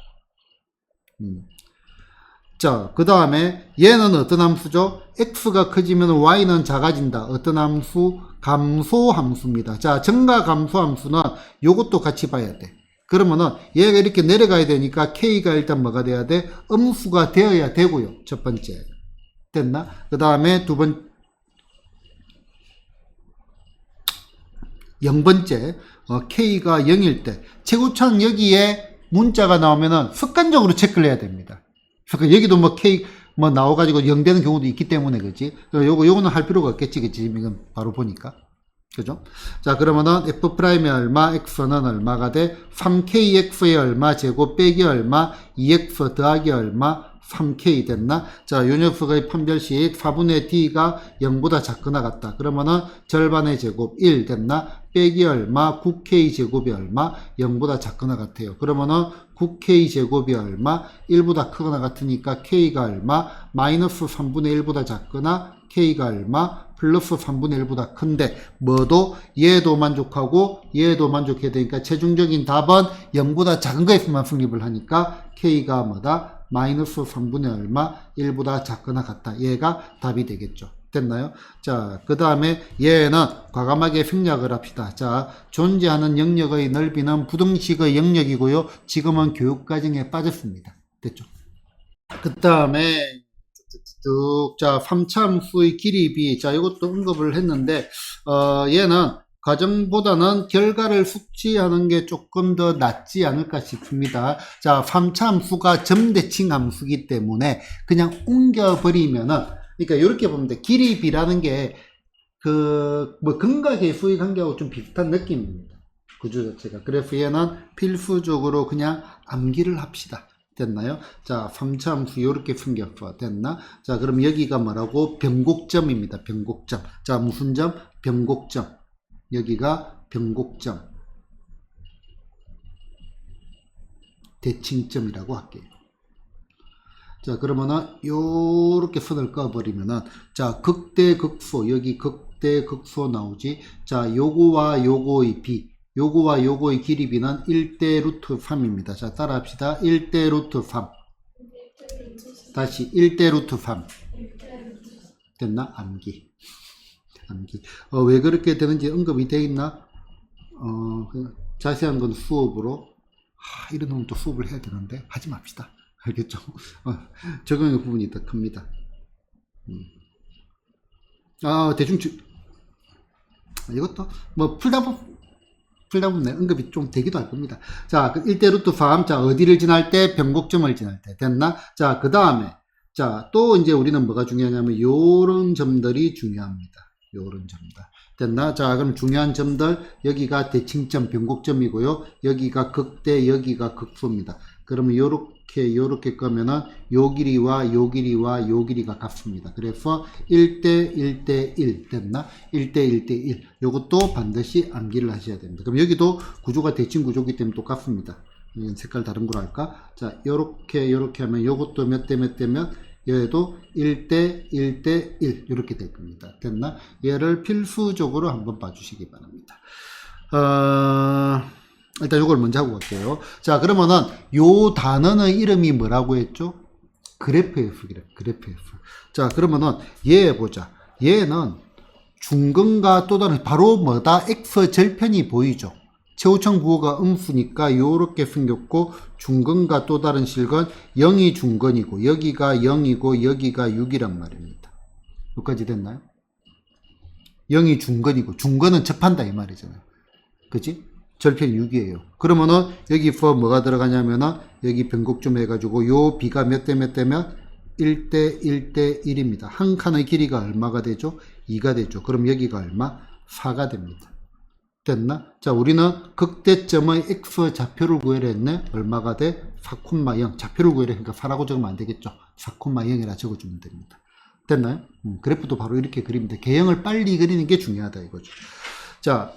자, 그 다음에 얘는 어떤 함수죠? x가 커지면 y는 작아진다. 어떤 함수? 감소함수입니다. 자, 정가 감소함수는 요것도 같이 봐야 돼. 그러면은 얘가 이렇게 내려가야 되니까 k가 일단 뭐가 돼야 돼? 음수가 되어야 되고요. 첫 번째. 됐나? 그 다음에 0번째, k가 0일 때 최고차는 여기에 문자가 나오면은 습관적으로 체크를 해야 됩니다. 그러니까 여기도 뭐 k 뭐 나와가지고 0 되는 경우도 있기 때문에 그지? 요거는 할 필요가 없겠지, 그지? 지금 바로 보니까. 그죠? 자, 그러면은 f'이 얼마, x는 얼마가 돼? 3kx의 얼마, 제곱 빼기 얼마, 2x 더하기 얼마, 3k 됐나? 자, 요 녀석의 판별식 4분의 d가 0보다 작거나 같다. 그러면은 절반의 제곱 1 됐나? 빼기 얼마, 9k 제곱이 얼마, 0보다 작거나 같아요. 그러면은 9k 제곱이 얼마, 1보다 크거나 같으니까 k가 얼마, 마이너스 3분의 1보다 작거나 k가 얼마, 플러스 3분의 1보다 큰데 뭐도 얘도 만족하고 얘도 만족해야 되니까 최종적인 답은 0보다 작은 거에서만 성립을 하니까 k가 뭐다? 마이너스 3분의 얼마 1보다 작거나 같다. 얘가 답이 되겠죠. 됐나요? 자, 그 다음에 얘는 과감하게 생략을 합시다. 자, 존재하는 영역의 넓이는 부등식의 영역이고요. 지금은 교육과정에 빠졌습니다. 됐죠? 그 다음에 쭉, 자, 3차 함수의 길이 b. 자, 이것도 언급을 했는데, 얘는 과정보다는 결과를 숙지하는 게 조금 더 낫지 않을까 싶습니다. 자, 3차 함수가 점대칭 함수이기 때문에 그냥 옮겨버리면은, 그러니까 이렇게 보면 돼. 길이 b라는 게, 뭐, 근각계수의 관계하고 좀 비슷한 느낌입니다. 구조 자체가. 그래서 얘는 필수적으로 그냥 암기를 합시다. 됐나요? 자, 3차 함수 이렇게 생겼어. 됐나? 자, 그럼 여기가 뭐라고? 변곡점입니다. 변곡점. 자, 무슨 점? 변곡점. 여기가 변곡점. 대칭점이라고 할게요. 자, 그러면은 요렇게 선을 그어버리면은, 자, 극대극소. 여기 극대극소 나오지. 자, 요거와 요거의 b. 요거와 요거의 길이 b는 1대 루트 3입니다. 자, 따라 합시다. 1대 루트 3. 다시 1대 루트 3. 됐나? 암기. 왜 그렇게 되는지 언급이 되어 있나? 자세한 건 수업으로. 이런 놈은 또 수업을 해야 되는데, 하지 맙시다. 알겠죠? 적용의 부분이 더 큽니다. 대충, 이것도, 뭐, 풀다 보면 언급이 좀 되기도 할 겁니다. 자, 1대 루트 3. 자, 어디를 지날 때? 변곡점을 지날 때. 됐나? 자, 그 다음에, 자, 또 이제 우리는 뭐가 중요하냐면, 요런 점들이 중요합니다. 요런 점들. 됐나? 자, 그럼 중요한 점들, 여기가 대칭점, 변곡점이고요. 여기가 극대, 여기가 극소입니다. 그러면 요렇게 끄면은 요 길이와 요 길이와 요 길이가 같습니다. 그래서 1대 1대 1 됐나? 1대 1대 1. 요것도 반드시 암기를 하셔야 됩니다. 그럼 여기도 구조가 대칭 구조이기 때문에 똑같습니다. 색깔 다른 걸로 할까? 자, 요렇게 하면 요것도 몇 대 몇 대면 얘도 1대 1대 1 이렇게 될 겁니다. 됐나? 얘를 필수적으로 한번 봐주시기 바랍니다. 일단 요걸 먼저 하고 갈게요. 자, 그러면은 요 단어의 이름이 뭐라고 했죠? 그래프F. 자, 그러면은 얘 보자. 얘는 중근과 또 다른 바로 뭐다? X 절편이 보이죠? 최우청 부호가 음수니까 요렇게 생겼고, 중근과 또 다른 실근 0이 중근이고 여기가 0이고 여기가 6이란 말입니다. 여기까지 됐나요? 0이 중근이고 중근은 접한다 이 말이잖아요. 그치? 절편이 6이에요. 그러면은 여기서 뭐가 들어가냐면은 여기 변곡점 해가지고 요 b가 몇 대 몇 대면 1대 1대 1입니다. 한 칸의 길이가 얼마가 되죠? 2가 되죠. 그럼 여기가 얼마? 4가 됩니다. 됐나? 자, 우리는 극대점의 x 좌표를 구해라 했네. 얼마가 돼? 4,0. 좌표를 구해라 하니까 4라고 적으면 안 되겠죠. 4,0이라 적어주면 됩니다. 됐나요? 그래프도 바로 이렇게 그립니다. 개형을 빨리 그리는 게 중요하다 이거죠. 자,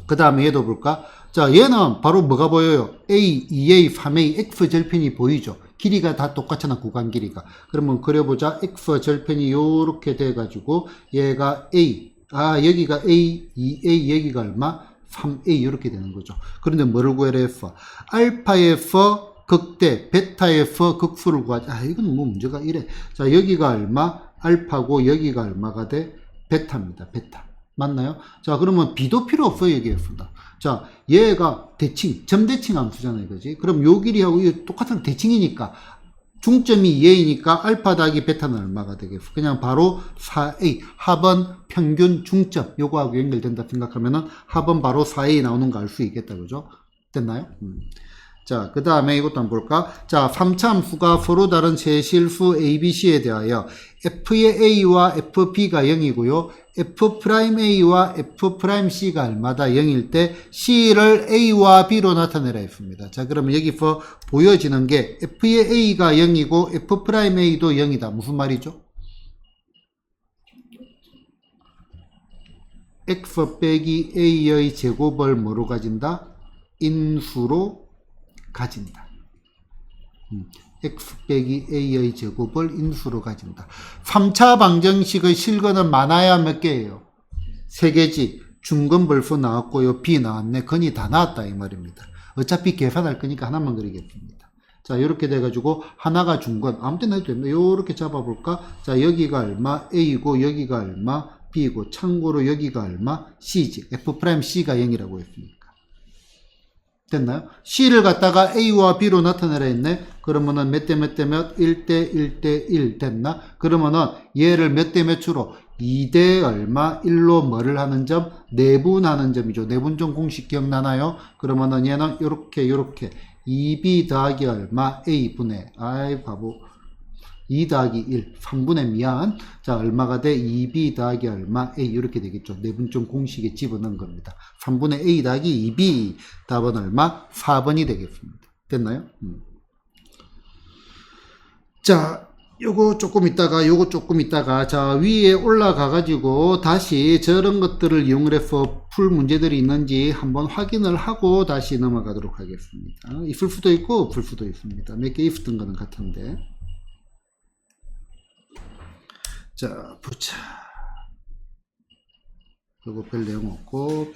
그 다음에 얘도 볼까? 자, 얘는 바로 뭐가 보여요? A, 2A, 3A, X 절편이 보이죠? 길이가 다 똑같잖아, 구간 길이가. 그러면 그려보자. X 절편이 요렇게 돼가지고, 얘가 A, 여기가 A, 2A, 여기가 얼마? 3A, 이렇게 되는 거죠. 그런데 뭐를 구해라 했어? 알파의 for 극대, 베타의 for 극수를 구하자. 이건 뭐 문제가 이래. 자, 여기가 얼마? 알파고, 여기가 얼마가 돼? 베타입니다, 베타. 맞나요? 자, 그러면 B도 필요 없어요, 여기에서. 자, 얘가 대칭, 점대칭 함수잖아요, 그지? 그럼 요 길이하고 이 똑같은 대칭이니까, 중점이 2A니까 알파 더하기 베타는 얼마가 되겠어? 그냥 바로 4A, 합은 평균 중점, 요거하고 연결된다 생각하면은 합은 바로 4A 나오는 거 알 수 있겠다, 그죠? 됐나요? 자, 그 다음에 이것도 한번 볼까? 자, 3차 함수가 서로 다른 제실수 ABC에 대하여 F의 A와 FB가 0이고요. F'A와 F'C가 얼마다 0일 때 C를 A와 B로 나타내라 했습니다. 자, 그러면 여기서 보여지는 게 F의 A가 0이고 F'A도 0이다. 무슨 말이죠? X 빼기 A의 제곱을 뭐로 가진다? 인수로 가진다. X 빼기 A의 제곱을 인수로 가진다. 3차 방정식의 실근은 많아야 몇 개예요? 3개지. 중근 벌써 나왔고요. B 나왔네. 근이 다 나왔다 이 말입니다. 어차피 계산할 거니까 하나만 그리겠습니다. 자, 이렇게 돼가지고 하나가 중근. 아무 때나 해도 됩니다. 요렇게 잡아볼까? 자, 여기가 얼마? A고 여기가 얼마? B고 참고로 여기가 얼마? C지. F'C가 0이라고 했으니까. 됐나요? C를 갖다가 A와 B로 나타내라 했네. 그러면은 몇 대 몇 대 몇? 1대 1대 1 됐나? 그러면은 얘를 몇 대 몇으로? 2대 얼마? 1로 뭐를 하는 점? 내분하는 점이죠. 내분점 공식 기억나나요? 그러면은 얘는 요렇게 2B 더하기 얼마? A분의, 아이 바보, 2 더하기 1, 3분의 미안. 자, 얼마가 돼? 2B 더하기 얼마? A, 이렇게 되겠죠. 내분점 공식에 집어넣은 겁니다. 3분의 A 더하기 2B. 답은 얼마? 4번이 되겠습니다. 됐나요? 자, 요거 조금 있다가, 자, 위에 올라가가지고, 다시 저런 것들을 이용을 해서 풀 문제들이 있는지 한번 확인을 하고 다시 넘어가도록 하겠습니다. 있을 수도 있고, 없을 수도 있습니다. 몇 개 있었던 거는 같은데. 자, 보자. 그리고 별 내용 없고,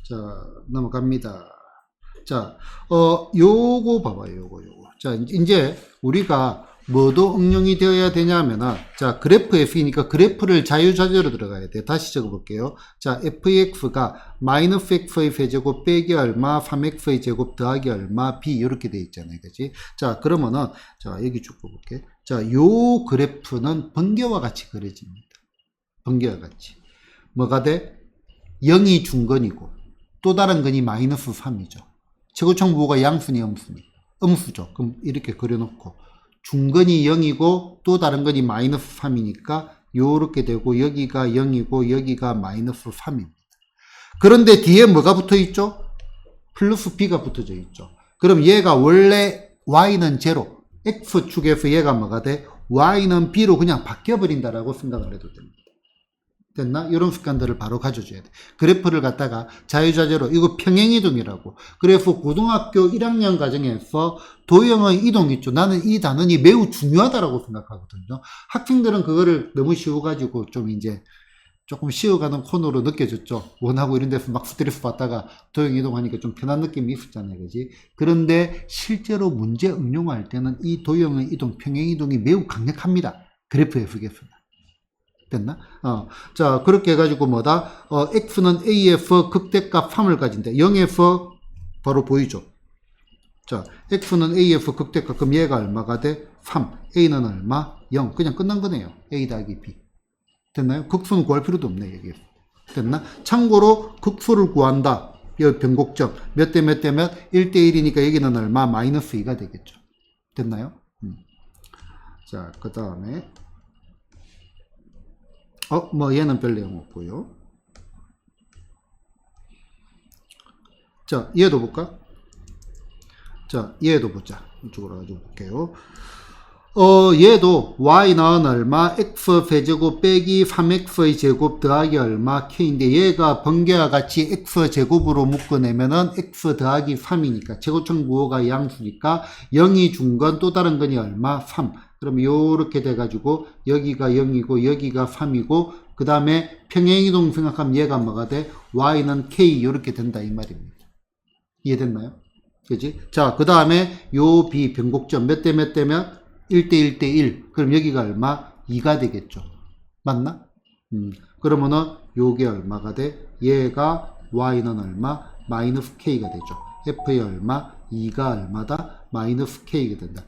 자, 넘어갑니다. 자, 요거 봐봐요, 요거. 자, 이제 우리가 뭐도 응용이 되어야 되냐면은, 자, 그래프 F이니까 그래프를 자유자재로 들어가야 돼. 다시 적어볼게요. 자, fx가 마이너스 x의 세제곱 빼기 얼마, 3x의 제곱 더하기 얼마, b, 이렇게 돼 있잖아요. 그치? 자, 그러면은, 자, 여기 쭉 볼게. 자, 요 그래프는 번개와 같이 그려집니다. 번개와 같이. 뭐가 돼? 0이 중근이고, 또 다른 근이 마이너스 3이죠. 최고청부호가 양수니 음수니? 음수죠. 그럼 이렇게 그려놓고, 중근이 0이고, 또 다른 근이 마이너스 3이니까, 요렇게 되고, 여기가 0이고, 여기가 마이너스 3입니다. 그런데 뒤에 뭐가 붙어 있죠? 플러스 b가 붙어져 있죠. 그럼 얘가 원래 y는 제로, x축에서 얘가 뭐가 돼? y는 b로 그냥 바뀌어버린다라고 생각을 해도 됩니다. 됐나? 이런 습관들을 바로 가져줘야 돼. 그래프를 갖다가 자유자재로, 이거 평행이동이라고. 그래서 고등학교 1학년 과정에서 도형의 이동 있죠. 나는 이 단원이 매우 중요하다라고 생각하거든요. 학생들은 그거를 너무 쉬워가지고 좀 이제 조금 쉬어가는 코너로 느껴졌죠. 원하고 이런 데서 막 스트레스 받다가 도형 이동하니까 좀 편한 느낌이 있었잖아요. 그지? 그런데 실제로 문제 응용할 때는 이 도형의 이동, 평행 이동이 매우 강력합니다. 그래프 F겠습니다. 됐나? 자, 그렇게 해가지고 뭐다? x는 a에서 극대값 3을 가진대. 0에서 바로 보이죠? 자, x는 a에서 극대값, 그럼 얘가 얼마가 돼? 3. a는 얼마? 0. 그냥 끝난 거네요. a 더하기 b. 됐나요? 극수는 구할 필요도 없네, 여기에서. 됐나? 참고로 극수를 구한다. 이 변곡점. 몇 대 몇 대 몇? 1대 1이니까 여기는 얼마? 마이너스 2가 되겠죠. 됐나요? 자, 그 다음에 뭐 얘는 별 내용 없고요. 자, 얘도 볼까? 자, 얘도 보자. 이쪽으로 가지고 볼게요. 얘도 y는 얼마, x 배제곱 빼기 3x의 제곱 더하기 얼마, k인데 얘가 번개와 같이 x 제곱으로 묶어내면은 x 더하기 3이니까 최고점 부호가 양수니까 0이 준 건 또 다른 건이 얼마? 3. 그럼 요렇게 돼가지고 여기가 0이고 여기가 3이고 그 다음에 평행이동 생각하면 얘가 뭐가 돼? y는 k 요렇게 된다 이 말입니다. 이해됐나요? 그지? 자, 그 다음에 요 b 변곡점 몇 대 몇 대면 1대 1대 1. 그럼 여기가 얼마? 2가 되겠죠. 맞나? 그러면은 요게 얼마가 돼? 얘가 y는 얼마? 마이너스 k가 되죠. f의 얼마? 2가 얼마다? 마이너스 k가 된다.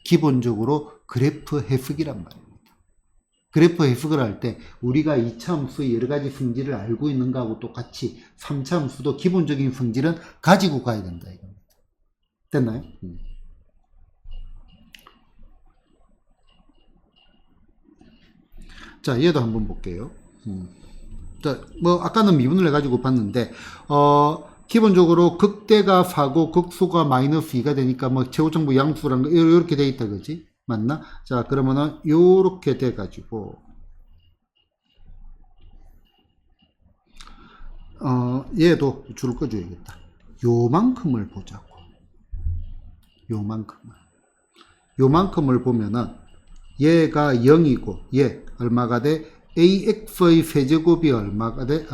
기본적으로 그래프 해석이란 말입니다. 그래프 해석을 할 때 우리가 2차 함수의 여러 가지 성질을 알고 있는 거하고 똑같이 3차 함수도 기본적인 성질은 가지고 가야 된다 이겁니다. 됐나요? 자, 얘도 한번 볼게요. 자, 뭐, 아까는 미분을 해가지고 봤는데, 기본적으로 극대가 4고 극소가 마이너스 2가 되니까 뭐, 최고정부 양수란 거, 이렇게 돼 있다, 그지? 맞나? 자, 그러면은, 요렇게 돼가지고, 얘도 줄을 꺼줘야겠다. 요만큼을 보자고. 요만큼을 보면은, 얘가 0이고 얘 얼마가 돼? ax의 세제곱이 얼마가 돼?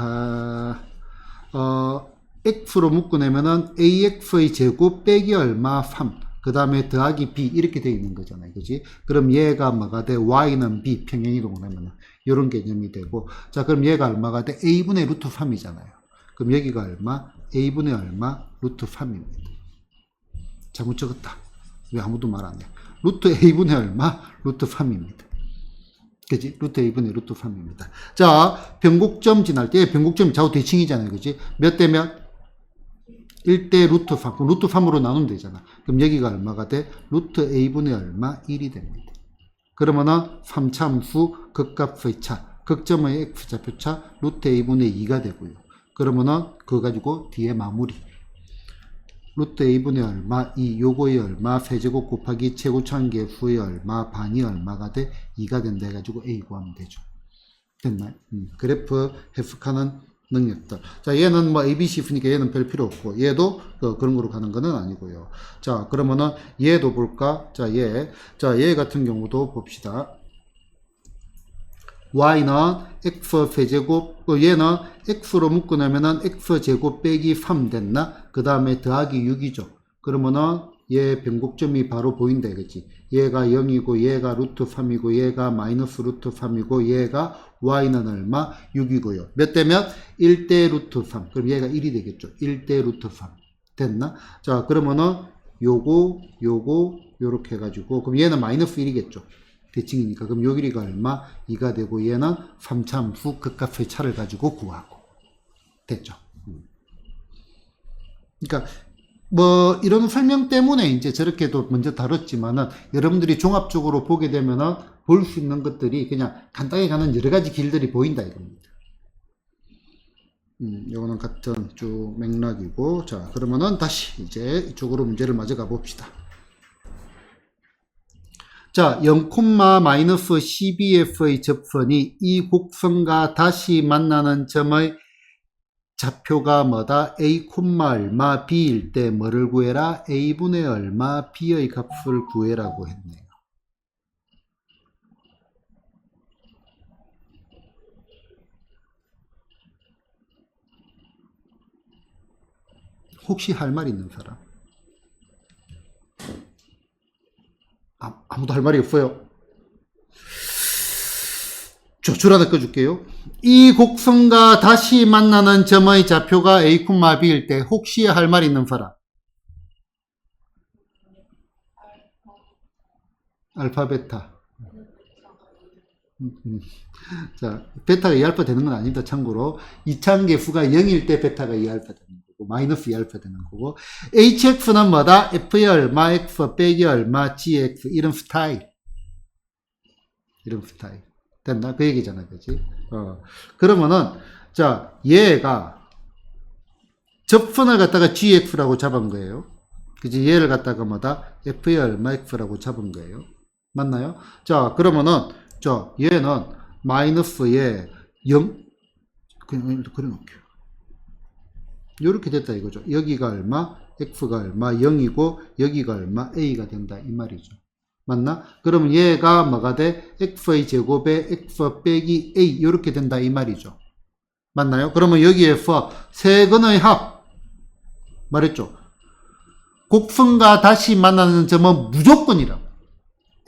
x로 묶어내면은 ax의 제곱 빼기 얼마? 3. 그 다음에 더하기 b 이렇게 돼 있는 거잖아요. 그지? 그럼 얘가 뭐가 돼? y는 b 평행이동을 하면은 이런 개념이 되고 자 그럼 얘가 얼마가 돼? a분의 루트 3이잖아요. 그럼 여기가 얼마? a분의 얼마? 루트 3입니다. 잘못 적었다. 왜 아무도 말 안 해? 루트 a분의 얼마? 루트 3입니다. 그지? 루트 a분의 루트 3입니다. 자, 변곡점 지날 때 변곡점이 좌우 대칭이잖아요. 그지? 몇 대 몇? 1대 루트 3. 그럼 루트 3으로 나누면 되잖아. 그럼 여기가 얼마가 돼? 루트 a분의 얼마? 1이 됩니다. 그러면은 3차함수 극값의 차, 극점의 x좌표차 루트 a분의 2가 되고요. 그러면은 그거 가지고 뒤에 마무리. 루트 a분의 얼마, 2, 요거의 얼마, 세제곱 곱하기 최고차항계수의 얼마, 반이 얼마가 돼? 2가 된다 해가지고 a 구하면 되죠. 됐나요? 그래프 해석하는 능력들. 자, 얘는 뭐 ABC 있으니까 얘는 별 필요 없고, 얘도 그런 거로 가는 거는 아니고요. 자, 그러면은 얘도 볼까? 자, 얘 같은 경우도 봅시다. y는 x 세제곱, 얘는 x로 묶어내면은 x제곱 빼기 3 됐나? 그 다음에 더하기 6이죠. 그러면은 얘 변곡점이 바로 보인다, 그치? 얘가 0이고, 얘가 루트 3이고, 얘가 마이너스 루트 3이고, 얘가 y는 얼마? 6이고요. 몇 대 몇? 1대 루트 3. 그럼 얘가 1이 되겠죠. 1대 루트 3. 됐나? 자, 그러면은 요렇게 해가지고, 그럼 얘는 마이너스 1이겠죠. 대칭이니까. 그럼 요 길이가 얼마? 2가 되고 얘는 3차함수 극값의 차를 가지고 구하고. 됐죠. 그러니까 뭐 이런 설명 때문에 이제 저렇게도 먼저 다뤘지만은 여러분들이 종합적으로 보게 되면은 볼 수 있는 것들이 그냥 간단하게 가는 여러 가지 길들이 보인다 이겁니다. 요거는 같은 쭉 맥락이고 자 그러면은 다시 이제 이쪽으로 문제를 마저 가봅시다. 자, 0,-12f의 접선이 이 곡선과 다시 만나는 점의 좌표가 뭐다? a, 얼마 b일 때 뭐를 구해라? a분의 얼마 b의 값을 구해라고 했네요. 혹시 할 말 있는 사람? 아무도 할 말이 없어요. 줄 하나 꺼줄게요. 이 곡선과 다시 만나는 점의 좌표가 a, b일 때 혹시 할 말 있는 사람? 알파, 베타. 자, 베타가 2알파 되는 건 아닙니다. 참고로. 이차항계수가 0일 때 베타가 2알파 되는 거고, 마이너스 2알파 되는 거고, hx는 뭐다? f의 얼마, x 빼기 얼마, gx. 이런 스타일. 됐나? 그 얘기잖아. 그지? 그러면은, 자, 얘가 접선을 갖다가 gx라고 잡은 거예요. 그지? 얘를 갖다가 뭐다? f의 얼마 x라고 잡은 거예요. 맞나요? 자, 그러면은, 얘는 마이너스에 0, 그냥 그려놓을게요. 이렇게 됐다 이거죠. 여기가 얼마? x가 얼마? 0이고, 여기가 얼마? a가 된다. 이 말이죠. 맞나? 그러면 얘가 뭐가 돼? x의 제곱에 x 빼기 a. 이렇게 된다. 이 말이죠. 맞나요? 그러면 여기에서 세근의 합. 말했죠. 곡선과 다시 만나는 점은 무조건이라고.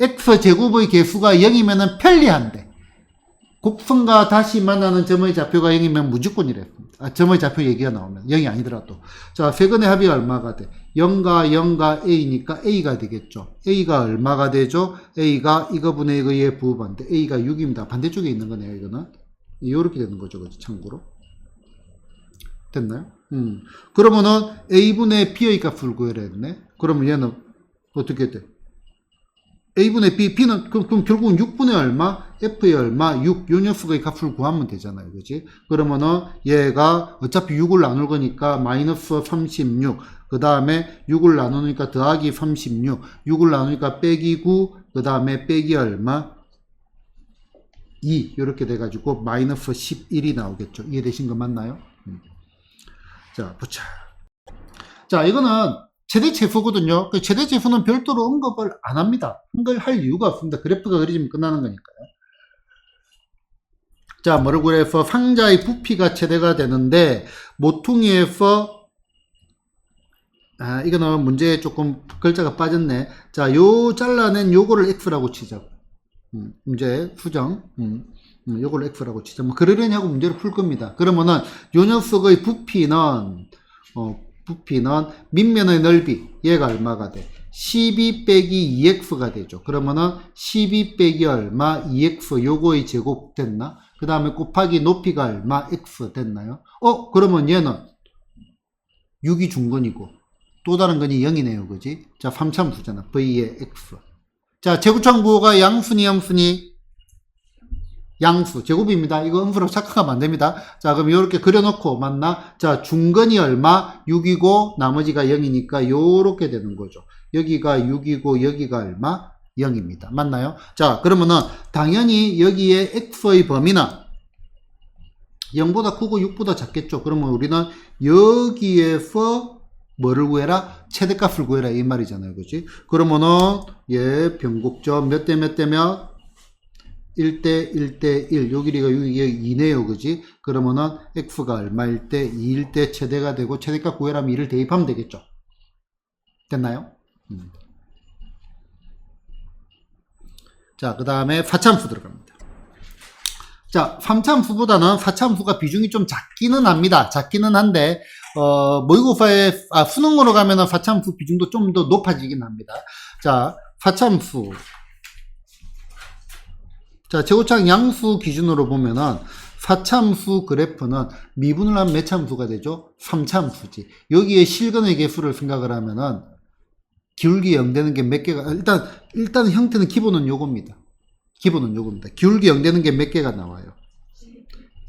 x제곱의 개수가 0이면 편리한데 곡선과 다시 만나는 점의 좌표가 0이면 무조건이래. 점의 좌표 얘기가 나오면 0이 아니더라도. 자, 세근의 합이 얼마가 돼? 0과 0과 a니까 a가 되겠죠. a가 얼마가 되죠? a가 이거분의 이거의 부호반대. a가 6입니다. 반대쪽에 있는 거네요. 이거는 이렇게 되는 거죠. 그죠? 참고로 됐나요? 그러면은 a분의 b의 값을 구해야 했네. 그러면 얘는 어떻게 돼? a분의 b, b는 그럼 결국은 6분의 얼마? f의 얼마? 6. 요 녀석의 값을 구하면 되잖아요. 그지? 그러면은 얘가 어차피 6을 나눌 거니까 마이너스 36. 그 다음에 6을 나누니까 더하기 36. 6을 나누니까 빼기 9. 그 다음에 빼기 얼마? 2. 이렇게 돼가지고 마이너스 11이 나오겠죠. 이해되신 거 맞나요? 자, 보자. 자, 이거는 최대체수거든요. 그 최대체수는 별도로 언급을 안 합니다. 언급할 이유가 없습니다. 그래프가 그려지면 끝나는 거니까요. 자, 뭐를 구해서 상자의 부피가 최대가 되는데 모퉁이에서 이거는 문제에 조금 글자가 빠졌네. 자, 요 잘라낸 요거를 x라고 치자고. 문제 수정. 요걸 x라고 치자. 뭐 그러려냐고 문제를 풀 겁니다. 그러면은 요 녀석의 부피는 밑면의 넓이 얘가 얼마가 돼? 12 빼기 2x가 되죠. 그러면은 12 빼기 얼마? 2x 요거의 제곱 됐나? 그 다음에 곱하기 높이가 얼마? x 됐나요? 그러면 얘는 6이 중근이고 또 다른 건이 0이네요. 그지? 자, 3참수잖아. v의 x. 자, 제곱창 부호가 양수니 영수니? 양수, 제곱입니다. 이거 음수라고 착각하면 안 됩니다. 자, 그럼 이렇게 그려놓고, 맞나? 자, 중근이 얼마? 6이고, 나머지가 0이니까, 요렇게 되는 거죠. 여기가 6이고, 여기가 얼마? 0입니다. 맞나요? 자, 그러면은, 당연히 여기에 x의 범위는 0보다 크고 6보다 작겠죠. 그러면 우리는 여기에서 뭐를 구해라? 최대값을 구해라. 이 말이잖아요. 그치? 그러면은, 변곡점 몇 대 몇 대면? 1대 1대 1. 요 길이가 2네요. 그지? 그러면은 x가 얼마일 때 2일 때 최대가 되고 최대값 구해라면 2를 대입하면 되겠죠. 됐나요? 자, 그 다음에 4참수 들어갑니다. 자, 3참수보다는 4참수가 비중이 좀 작기는 합니다. 작기는 한데 모의고사에 수능으로 가면은 4참수 비중도 좀 더 높아지긴 합니다. 자, 4참수. 자, 제곱창 양수 기준으로 보면은 4참수 그래프는 미분을 하면 몇 참수가 되죠? 3참수지. 여기에 실근의 개수를 생각을 하면은 기울기 0 되는 게 몇 개가, 일단 형태는 기본은 요겁니다. 기본은 요겁니다. 기울기 0 되는 게 몇 개가 나와요?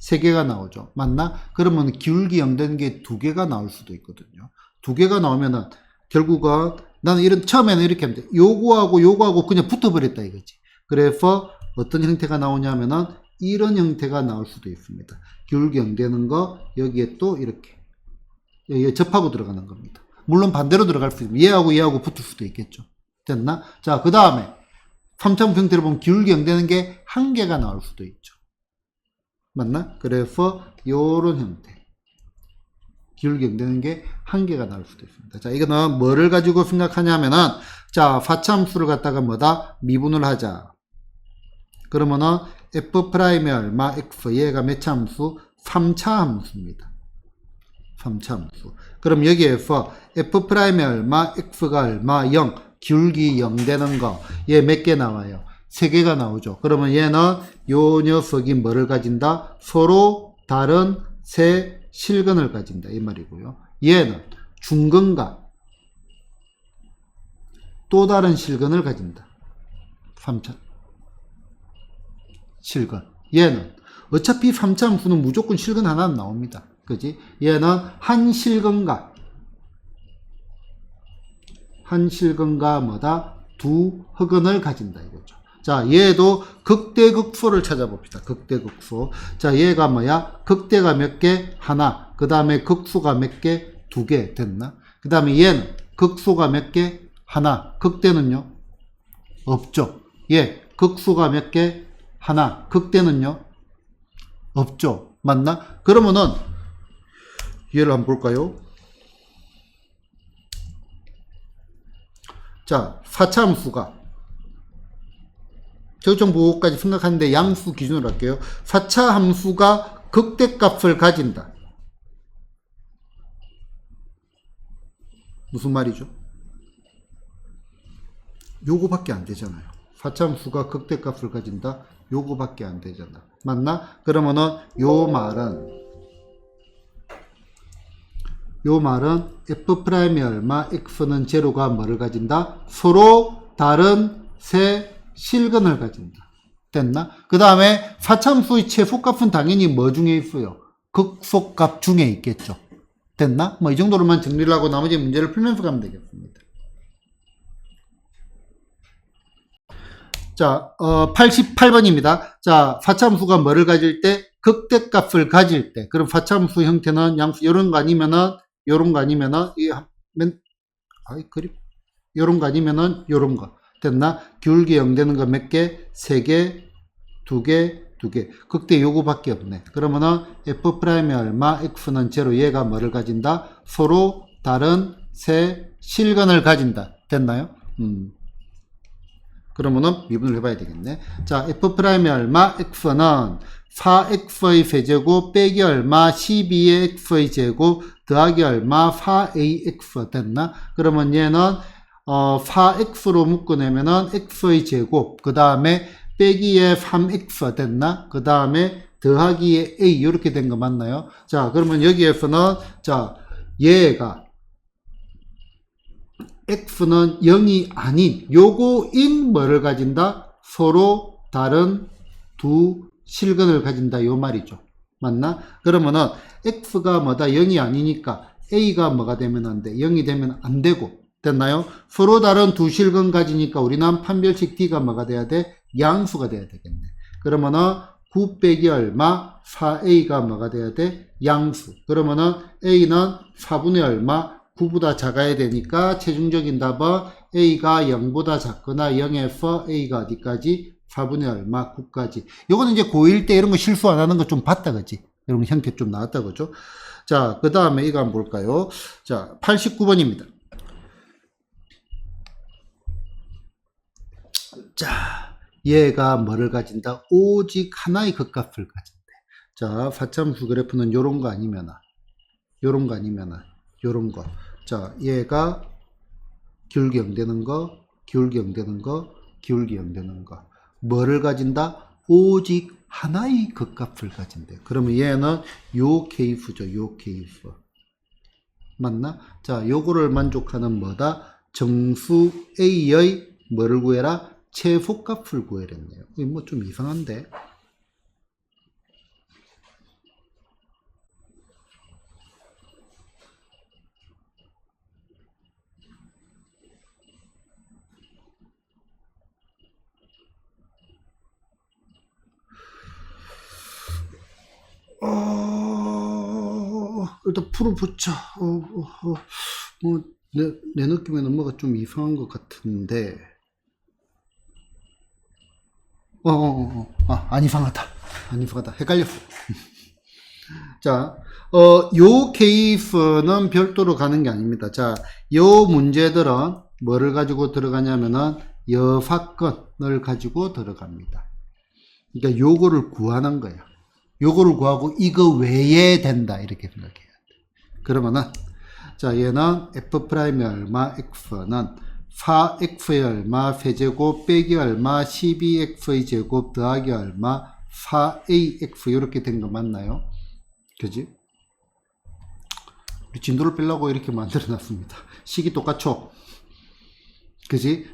3개가 나오죠. 맞나? 그러면 기울기 0 되는 게 2개가 나올 수도 있거든요. 2개가 나오면은 결국은 나는 처음에는 이렇게 하면 돼. 요거하고 그냥 붙어버렸다 이거지. 그래서 어떤 형태가 나오냐면은 이런 형태가 나올 수도 있습니다. 기울기 0 되는 거 여기에 또 이렇게 여기에 접하고 들어가는 겁니다. 물론 반대로 들어갈 수 있습니다. 얘하고 붙을 수도 있겠죠. 됐나? 자, 그 다음에 3참수 형태로 보면 기울기 0 되는 게 한 개가 나올 수도 있죠. 맞나? 그래서 요런 형태 기울기 0 되는 게 한 개가 나올 수도 있습니다. 자, 이거는 뭐를 가지고 생각하냐면은 자, 4참수를 갖다가 뭐다? 미분을 하자. 그러면은 f'의 얼마? x. 얘가 몇 참수? 3차 함수입니다. 3차 함수. 그럼 여기에서 f'의 얼마? x가 얼마? 0. 기울기 0 되는 거. 얘 몇 개 나와요? 3개가 나오죠. 그러면 얘는 요 녀석이 뭐를 가진다? 서로 다른 세 실근을 가진다. 이 말이고요. 얘는 중근과 또 다른 실근을 가진다. 3차. 실근. 얘는 어차피 3참수는 무조건 실근 하나는 나옵니다. 그지? 얘는 한 실근과 뭐다? 두 흑은을 가진다 이거죠. 자, 얘도 극대극소를 찾아봅시다. 극대극소. 자, 얘가 뭐야? 극대가 몇 개? 하나. 그 다음에 극소가 몇 개? 두 개 됐나? 그 다음에 얘는 극소가 몇 개? 하나. 극대는요? 없죠. 얘 극소가 몇 개? 하나. 극대는요? 없죠. 맞나? 그러면은 얘를 한번 볼까요? 자, 4차 함수가 저점 보호까지 생각하는데 양수 기준으로 할게요. 4차 함수가 극대값을 가진다. 무슨 말이죠? 요거밖에 안 되잖아요. 4차 함수가 극대값을 가진다. 요거밖에 안 되잖아. 맞나? 그러면은 요 말은 f'이 얼마, x는 제로가 뭐를 가진다? 서로 다른 세 실근을 가진다. 됐나? 그 다음에 4참수의 최소값은 당연히 뭐 중에 있어요? 극소값 중에 있겠죠. 됐나? 뭐 이 정도로만 정리를 하고 나머지 문제를 풀면서 가면 되겠습니다. 자, 88번입니다. 자, 4참수가 뭐를 가질 때? 극대값을 가질 때. 그럼 4참수 형태는 양수, 요런 거 아니면은, 요런 거 아니면은, 요런 거 아니면은, 요런 거. 됐나? 기울기 0 되는 거 몇 개? 3개, 2개, 2개. 극대 요거밖에 없네. 그러면은 f'이 얼마? x는 제로. 얘가 뭐를 가진다? 서로 다른 세 실근을 가진다. 됐나요? 그러면은 미분을 해봐야 되겠네. 자, f'이 얼마? x는 4x의 세제곱 빼기 얼마? 12의 x의 제곱 더하기 얼마? 4ax 됐나? 그러면 얘는 4x로 묶어내면은 x의 제곱, 그 다음에 빼기에 3x 됐나? 그 다음에 더하기에 a, 이렇게 된 거 맞나요? 자, 그러면 여기에서는, 자, 얘가 x는 0이 아닌, 요거인 뭐를 가진다? 서로 다른 두 실근을 가진다, 요 말이죠. 맞나? 그러면은 x가 뭐다? 0이 아니니까 a가 뭐가 되면 안 돼? 0이 되면 안 되고, 됐나요? 서로 다른 두 실근 가지니까 우리는 판별식 d가 뭐가 돼야 돼? 양수가 돼야 되겠네. 그러면은 9 빼기 얼마? 4a가 뭐가 돼야 돼? 양수. 그러면은 a는 4분의 얼마? 9보다 작아야 되니까 최종적인 답은 a가 0보다 작거나 0에서 a가 어디까지? 4분의 얼마? 9까지. 요거는 이제 고1 때 이런 거 실수 안 하는 거 좀 봤다, 그지? 이런 형태 좀 나왔다, 그죠? 자, 그 다음에 이거 한번 볼까요? 자, 89번입니다. 자, 얘가 뭐를 가진다? 오직 하나의 극값을 가진대. 자, 4참수 그래프는 요런 거 아니면은, 요런 거 아니면은, 요런 거. 자, 얘가 기울기 0 되는 거, 기울기 0 되는 거, 기울기 0 되는 거. 뭐를 가진다? 오직 하나의 극값을 가진대. 그러면 얘는 요 케이스죠, 요 케이스. 맞나? 자, 요거를 만족하는 뭐다? 정수 A의 뭐를 구해라? 최소값을 구해랬네요. 이거 뭐 좀 이상한데. 일단 풀어보자. 뭐, 내 느낌에는 뭐가 좀 이상한 것 같은데. 안 이상하다. 안 이상하다. 헷갈렸어. 자, 요 케이스는 별도로 가는 게 아닙니다. 자, 요 문제들은 뭐를 가지고 들어가냐면은 여사건을 가지고 들어갑니다. 그러니까 요거를 구하는 거야. 요거를 구하고 이거 외에 된다. 이렇게 생각해야 돼. 그러면은, 자, 얘는 f'이 얼마, x는 4x의 얼마, 세제곱 빼기 얼마, 12x의 제곱 더하기 얼마, 4ax 이렇게 된 거 맞나요? 그지? 우리 진도를 빼려고 이렇게 만들어 놨습니다. 식이 똑같죠? 그지?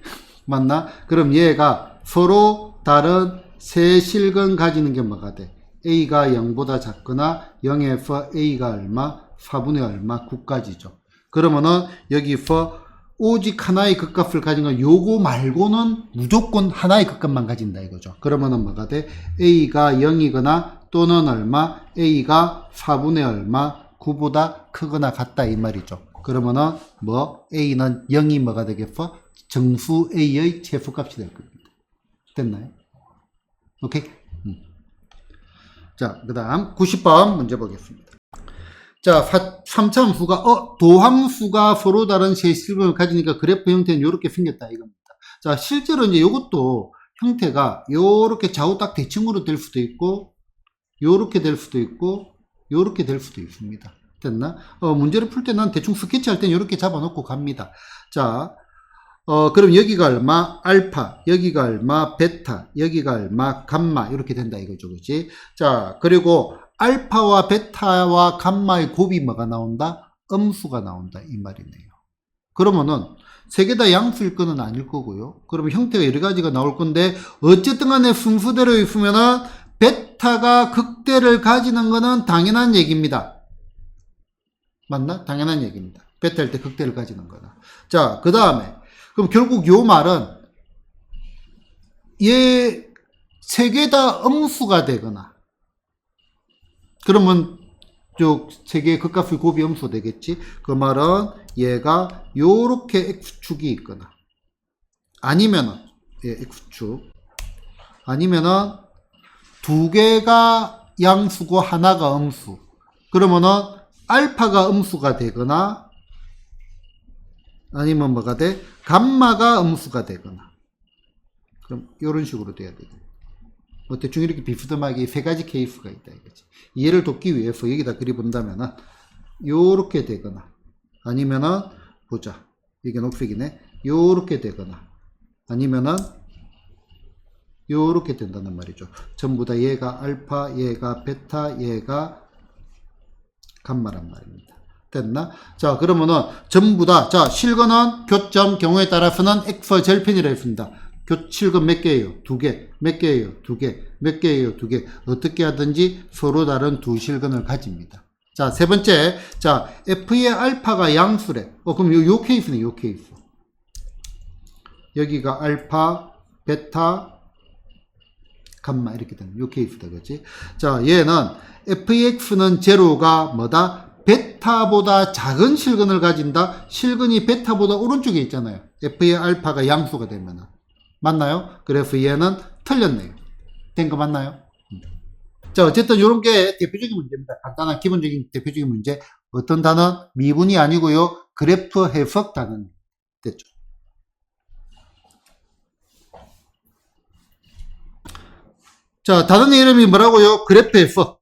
맞나? 그럼 얘가 서로 다른 세 실근 가지는 게 뭐가 돼? a가 0보다 작거나 0에서 a가 얼마? 4분의 얼마? 9까지죠. 그러면은 여기서 오직 하나의 극값을 가진 건 요거 말고는 무조건 하나의 극값만 가진다 이거죠. 그러면은 뭐가 돼? A가 0이거나 또는 얼마? A가 4분의 얼마? 9보다 크거나 같다 이 말이죠. 그러면은 뭐 A는 0이 뭐가 되겠어? 정수 A의 최소값이 될 겁니다. 됐나요? 오케이? 자, 그 다음 90번 문제 보겠습니다. 자, 3차 함수가 도함수가 서로 다른 세 실근을 가지니까 그래프 형태는 이렇게 생겼다 이겁니다. 자, 실제로 이제 이것도 형태가 요렇게 좌우 딱 대칭으로 될 수도 있고 요렇게 될 수도 있고 요렇게 될 수도 있습니다. 됐나? 문제를 풀 때 난 대충 스케치할 땐 이렇게 잡아놓고 갑니다. 자, 그럼 여기가 얼마? 알파, 여기가 얼마? 베타, 여기가 얼마? 감마 이렇게 된다 이거죠. 그렇지? 자, 그리고 알파와 베타와 감마의 곱이 뭐가 나온다? 음수가 나온다 이 말이네요. 그러면은 세 개 다 양수일 거는 아닐 거고요. 그러면 형태가 여러 가지가 나올 건데 어쨌든 간에 순서대로 있으면은 베타가 극대를 가지는 거는 당연한 얘기입니다. 맞나? 당연한 얘기입니다. 베타일 때 극대를 가지는 거다. 자, 그 다음에 그럼 결국 요 말은 얘 세 개 다 음수가 되거나 그러면 저 세 개의 극값의 곱이 음수 되겠지. 그 말은 얘가 요렇게 x축이 있거나 아니면은 x축 아니면은 두 개가 양수고 하나가 음수 그러면은 알파가 음수가 되거나 아니면 뭐가 돼? 감마가 음수가 되거나 그럼 이런 식으로 돼야 되겠네. 뭐 대충 이렇게 비스듬하게 세 가지 케이스가 있다 이거지. 이해를 돕기 위해서 여기다 그려본다면은 요렇게 되거나 아니면은 보자 이게 녹색이네 요렇게 되거나 아니면은 요렇게 된다는 말이죠. 전부 다 얘가 알파 얘가 베타 얘가 감마란 말입니다. 됐나? 자, 그러면은 전부 다, 자, 실근은 교점 경우에 따라서는 X 절편이라 했습니다. 실근 몇 개예요? 두 개. 몇 개예요? 두 개. 몇 개예요? 두 개. 어떻게 하든지 서로 다른 두 실근을 가집니다. 자, 세 번째. 자, F의 알파가 양수래. 그럼 요 케이스네, 요 케이스. 여기가 알파, 베타, 감마 이렇게 되는 요 케이스다, 그렇지? 자, 얘는 fx는 제로가 뭐다? 베타보다 작은 실근을 가진다. 실근이 베타보다 오른쪽에 있잖아요. f의 알파가 양수가 되면은 맞나요? 그래서 얘는 틀렸네요. 된 거 맞나요? 자, 어쨌든 이런 게 대표적인 문제입니다. 간단한 기본적인 대표적인 문제. 어떤 단어? 미분이 아니고요. 그래프 해석 단어 됐죠. 자, 단어의 이름이 뭐라고요? 그래프 해석.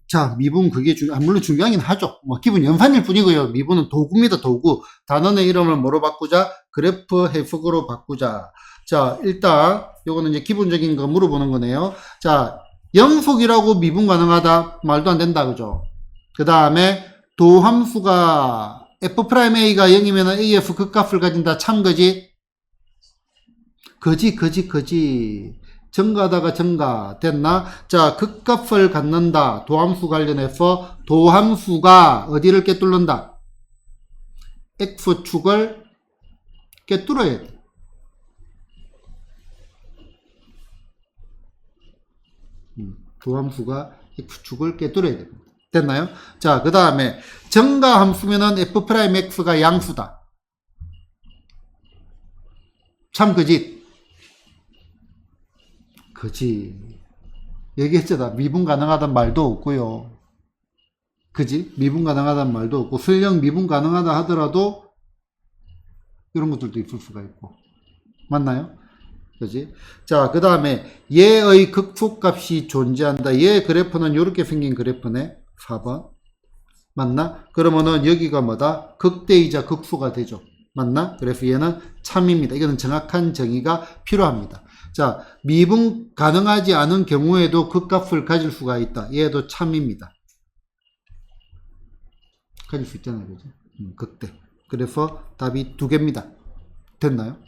자, 미분 그게 물론 중요하긴 하죠. 뭐 기본 연산일 뿐이고요. 미분은 도구입니다. 도구. 단어의 이름을 뭐로 바꾸자? 그래프 해석으로 바꾸자. 자, 일단 요거는 이제 기본적인 거 물어보는 거네요. 자, 영속이라고 미분 가능하다? 말도 안 된다. 그죠? 그 다음에 도함수가 f'a가 0이면 af 극값을 가진다. 참 거지? 거지. 증가하다가 증가 됐나? 자, 극값을 갖는다. 도함수 관련해서 도함수가 어디를 꿰뚫는다? x축을 꿰뚫어야 돼. 도함수가 x축을 꿰뚫어야 됩니다. 됐나요? 자, 그 다음에 증가함수면은 f'x가 양수다. 참 그지? 그지. 얘기했잖아. 미분 가능하단 말도 없고요. 그지? 미분 가능하단 말도 없고, 설령 미분 가능하다 하더라도, 이런 것들도 있을 수가 있고. 맞나요? 그지? 자, 그 다음에, 얘의 극소값이 존재한다. 얘 그래프는 이렇게 생긴 그래프네. 4번. 맞나? 그러면은 여기가 뭐다? 극대이자 극소가 되죠. 맞나? 그래서 얘는 참입니다. 이거는 정확한 정의가 필요합니다. 자, 미분 가능하지 않은 경우에도 극값을 가질 수가 있다. 얘도 참입니다. 가질 수 있잖아요. 그죠? 극대. 그래서 답이 두 개입니다. 됐나요?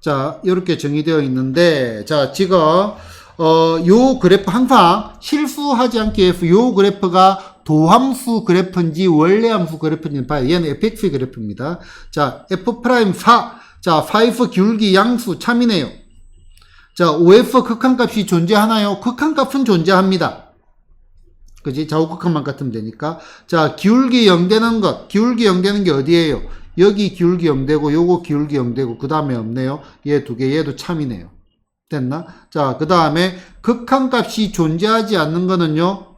자, 이렇게 정의되어 있는데, 자, 지금, 요 그래프 항상 실수하지 않기 위해서 요 그래프가 도함수 그래프인지 원래 함수 그래프인지 봐요. 얘는 fx의 그래프입니다. 자, f'4. 자, 5 기울기 양수 참이네요. 자, OF 극한값이 존재하나요? 극한값은 존재합니다. 그지? 좌우극한만 같으면 되니까. 자, 기울기 0되는 것. 기울기 0되는 게 어디예요? 여기 기울기 0되고 요거 기울기 0되고 그 다음에 없네요. 얘 두 개, 얘도 참이네요. 됐나? 자, 그 다음에 극한값이 존재하지 않는 거는요.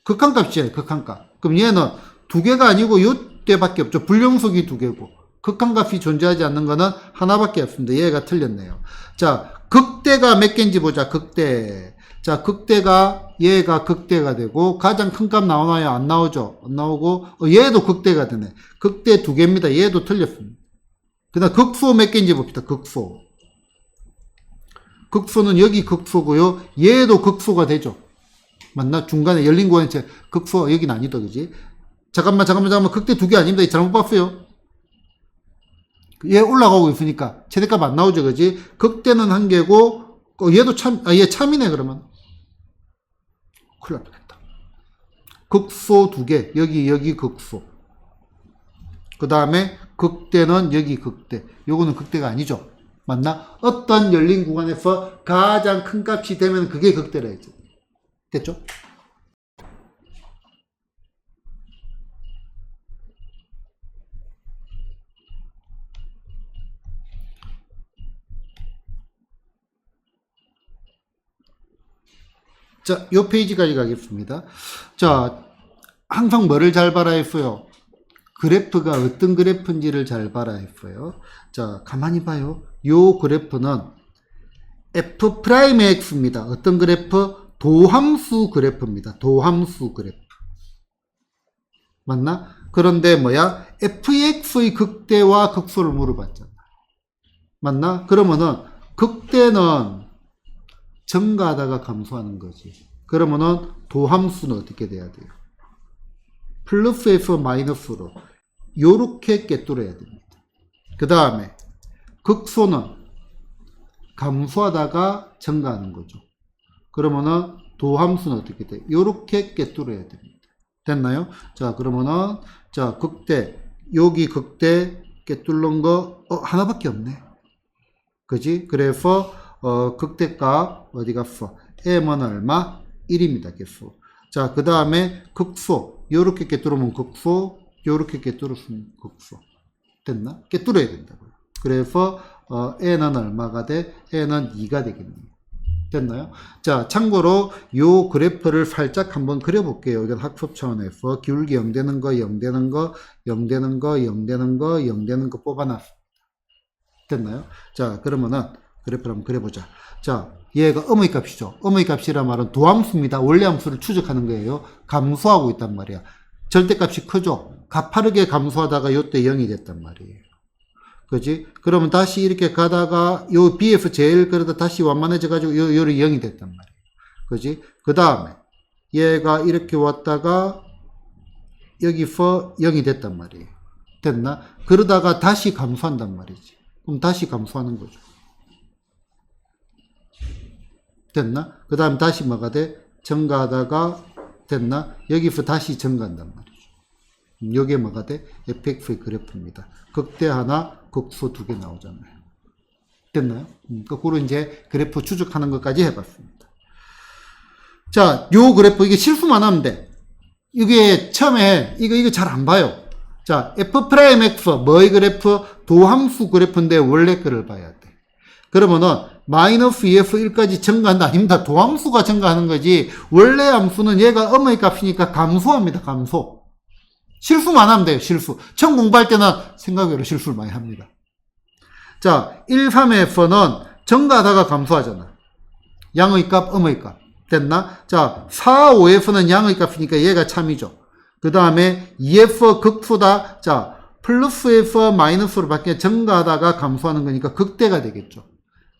극한값이에요. 극한값. 그럼 얘는 두 개가 아니고 요때밖에 없죠. 불량속이 두 개고. 극한값이 존재하지 않는 거는 하나밖에 없습니다. 얘가 틀렸네요. 자, 극대가 몇 개인지 보자. 극대. 자, 극대가 얘가 극대가 되고 가장 큰 값 나오나요? 안 나오죠? 안 나오고 얘도 극대가 되네. 극대 두 개입니다. 얘도 틀렸습니다. 그다음 극소 몇 개인지 봅시다. 극소. 극소는 여기 극소고요. 얘도 극소가 되죠. 맞나? 중간에 열린 구간에 극소 여기는 아니다. 그지? 잠깐만. 극대 두 개 아닙니다. 잘못 봤어요. 얘 올라가고 있으니까 최대값 안 나오죠. 그지? 극대는 한 개고 얘도 얘 참이네. 그러면 큰일 났다. 극소 두 개. 여기 극소. 그 다음에 극대는 여기 극대. 요거는 극대가 아니죠. 맞나? 어떤 열린 구간에서 가장 큰 값이 되면 그게 극대라 했죠. 됐죠? 자, 요 페이지까지 가겠습니다. 자, 항상 뭐를 잘 봐라 했어요? 그래프가 어떤 그래프인지를 잘 봐라 했어요. 자, 가만히 봐요. 요 그래프는 F'X입니다. 어떤 그래프? 도함수 그래프입니다. 도함수 그래프. 맞나? 그런데 뭐야? fx의 극대와 극소를 물어봤잖아. 맞나? 그러면은 극대는 증가하다가 감소하는 거지. 그러면은 도함수는 어떻게 돼야 돼요? 플러스 f 마이너스로 요렇게 꿰뚫어야 됩니다. 그 다음에 극소는 감소하다가 증가하는 거죠. 그러면은 도함수는 어떻게 돼요? 요렇게 꿰뚫어야 됩니다. 됐나요? 자, 그러면은 자, 극대 여기 극대 꿰뚫는 거 하나밖에 없네. 그지? 그래서 극대값 어디 갔어? m은 얼마? 1입니다. 개수. 자, 그 다음에 극소 요렇게 꿰뚫으면 극소, 요렇게 꿰뚫었으면 극소. 됐나? 꿰뚫어야 된다고요. 그래서 n은 얼마가 돼? n은 2가 되겠네요. 됐나요? 자, 참고로 요 그래프를 살짝 한번 그려볼게요. 이건 학습 차원에서 기울기 0되는 거, 0되는 거, 0되는 거, 0되는 거, 0되는 거 뽑아놨습니다. 됐나요? 자, 그러면은 그래프를 한번 그려보자. 자, 얘가 음의 값이죠. 음의 값이란 말은 도함수입니다. 원래 함수를 추적하는 거예요. 감소하고 있단 말이야. 절대값이 크죠. 가파르게 감소하다가 요때 0이 됐단 말이에요. 그지? 그러면 다시 이렇게 가다가 요 BF 제일 그러다 다시 완만해져 가지고 요리 0이 됐단 말이에요. 그지? 그 다음에 얘가 이렇게 왔다가 여기서 0이 됐단 말이에요. 됐나? 그러다가 다시 감소한단 말이지. 그럼 다시 감소하는 거죠. 됐나? 그 다음 다시 뭐가 돼? 증가하다가 됐나? 여기서 다시 증가한단 말이죠. 요게 뭐가 돼? fx의 그래프입니다. 극대 하나, 극소 두 개 나오잖아요. 됐나요? 거꾸로 이제 그래프 추적하는 것까지 해봤습니다. 자, 요 그래프 이게 실수만 하면 돼. 이게 처음에 이거 잘 안 봐요. 자, f'x 뭐의 그래프? 도함수 그래프인데 원래 거를 봐야 돼. 그러면은 마이너스 2에서 1까지 증가한다. 아닙니다. 도함수가 증가하는 거지. 원래 함수는 얘가 음의 값이니까 감소합니다. 감소. 실수만 하면 돼요. 실수. 처음 공부할 때는 생각외로 실수를 많이 합니다. 자, 1, 3에서는 증가하다가 감소하잖아. 양의 값, 음의 값. 됐나? 자, 4, 5에서는 양의 값이니까 얘가 참이죠. 그 다음에 2에서 극수다. 자, 플러스에서 마이너스로 바뀌어 증가하다가 감소하는 거니까 극대가 되겠죠.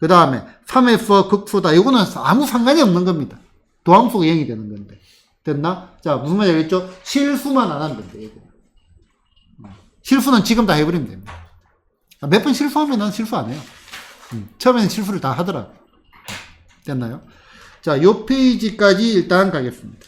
그 다음에 3에서 극수다. 이거는 아무 상관이 없는 겁니다. 도함수가 0이 되는 건데. 됐나? 자, 무슨 말인지 알겠죠? 실수만 안 하면 된대. 실수는 지금 다 해버리면 됩니다. 몇 번 실수하면 난 실수 안 해요. 처음에는 실수를 다 하더라고요. 됐나요? 자, 요 페이지까지 일단 가겠습니다.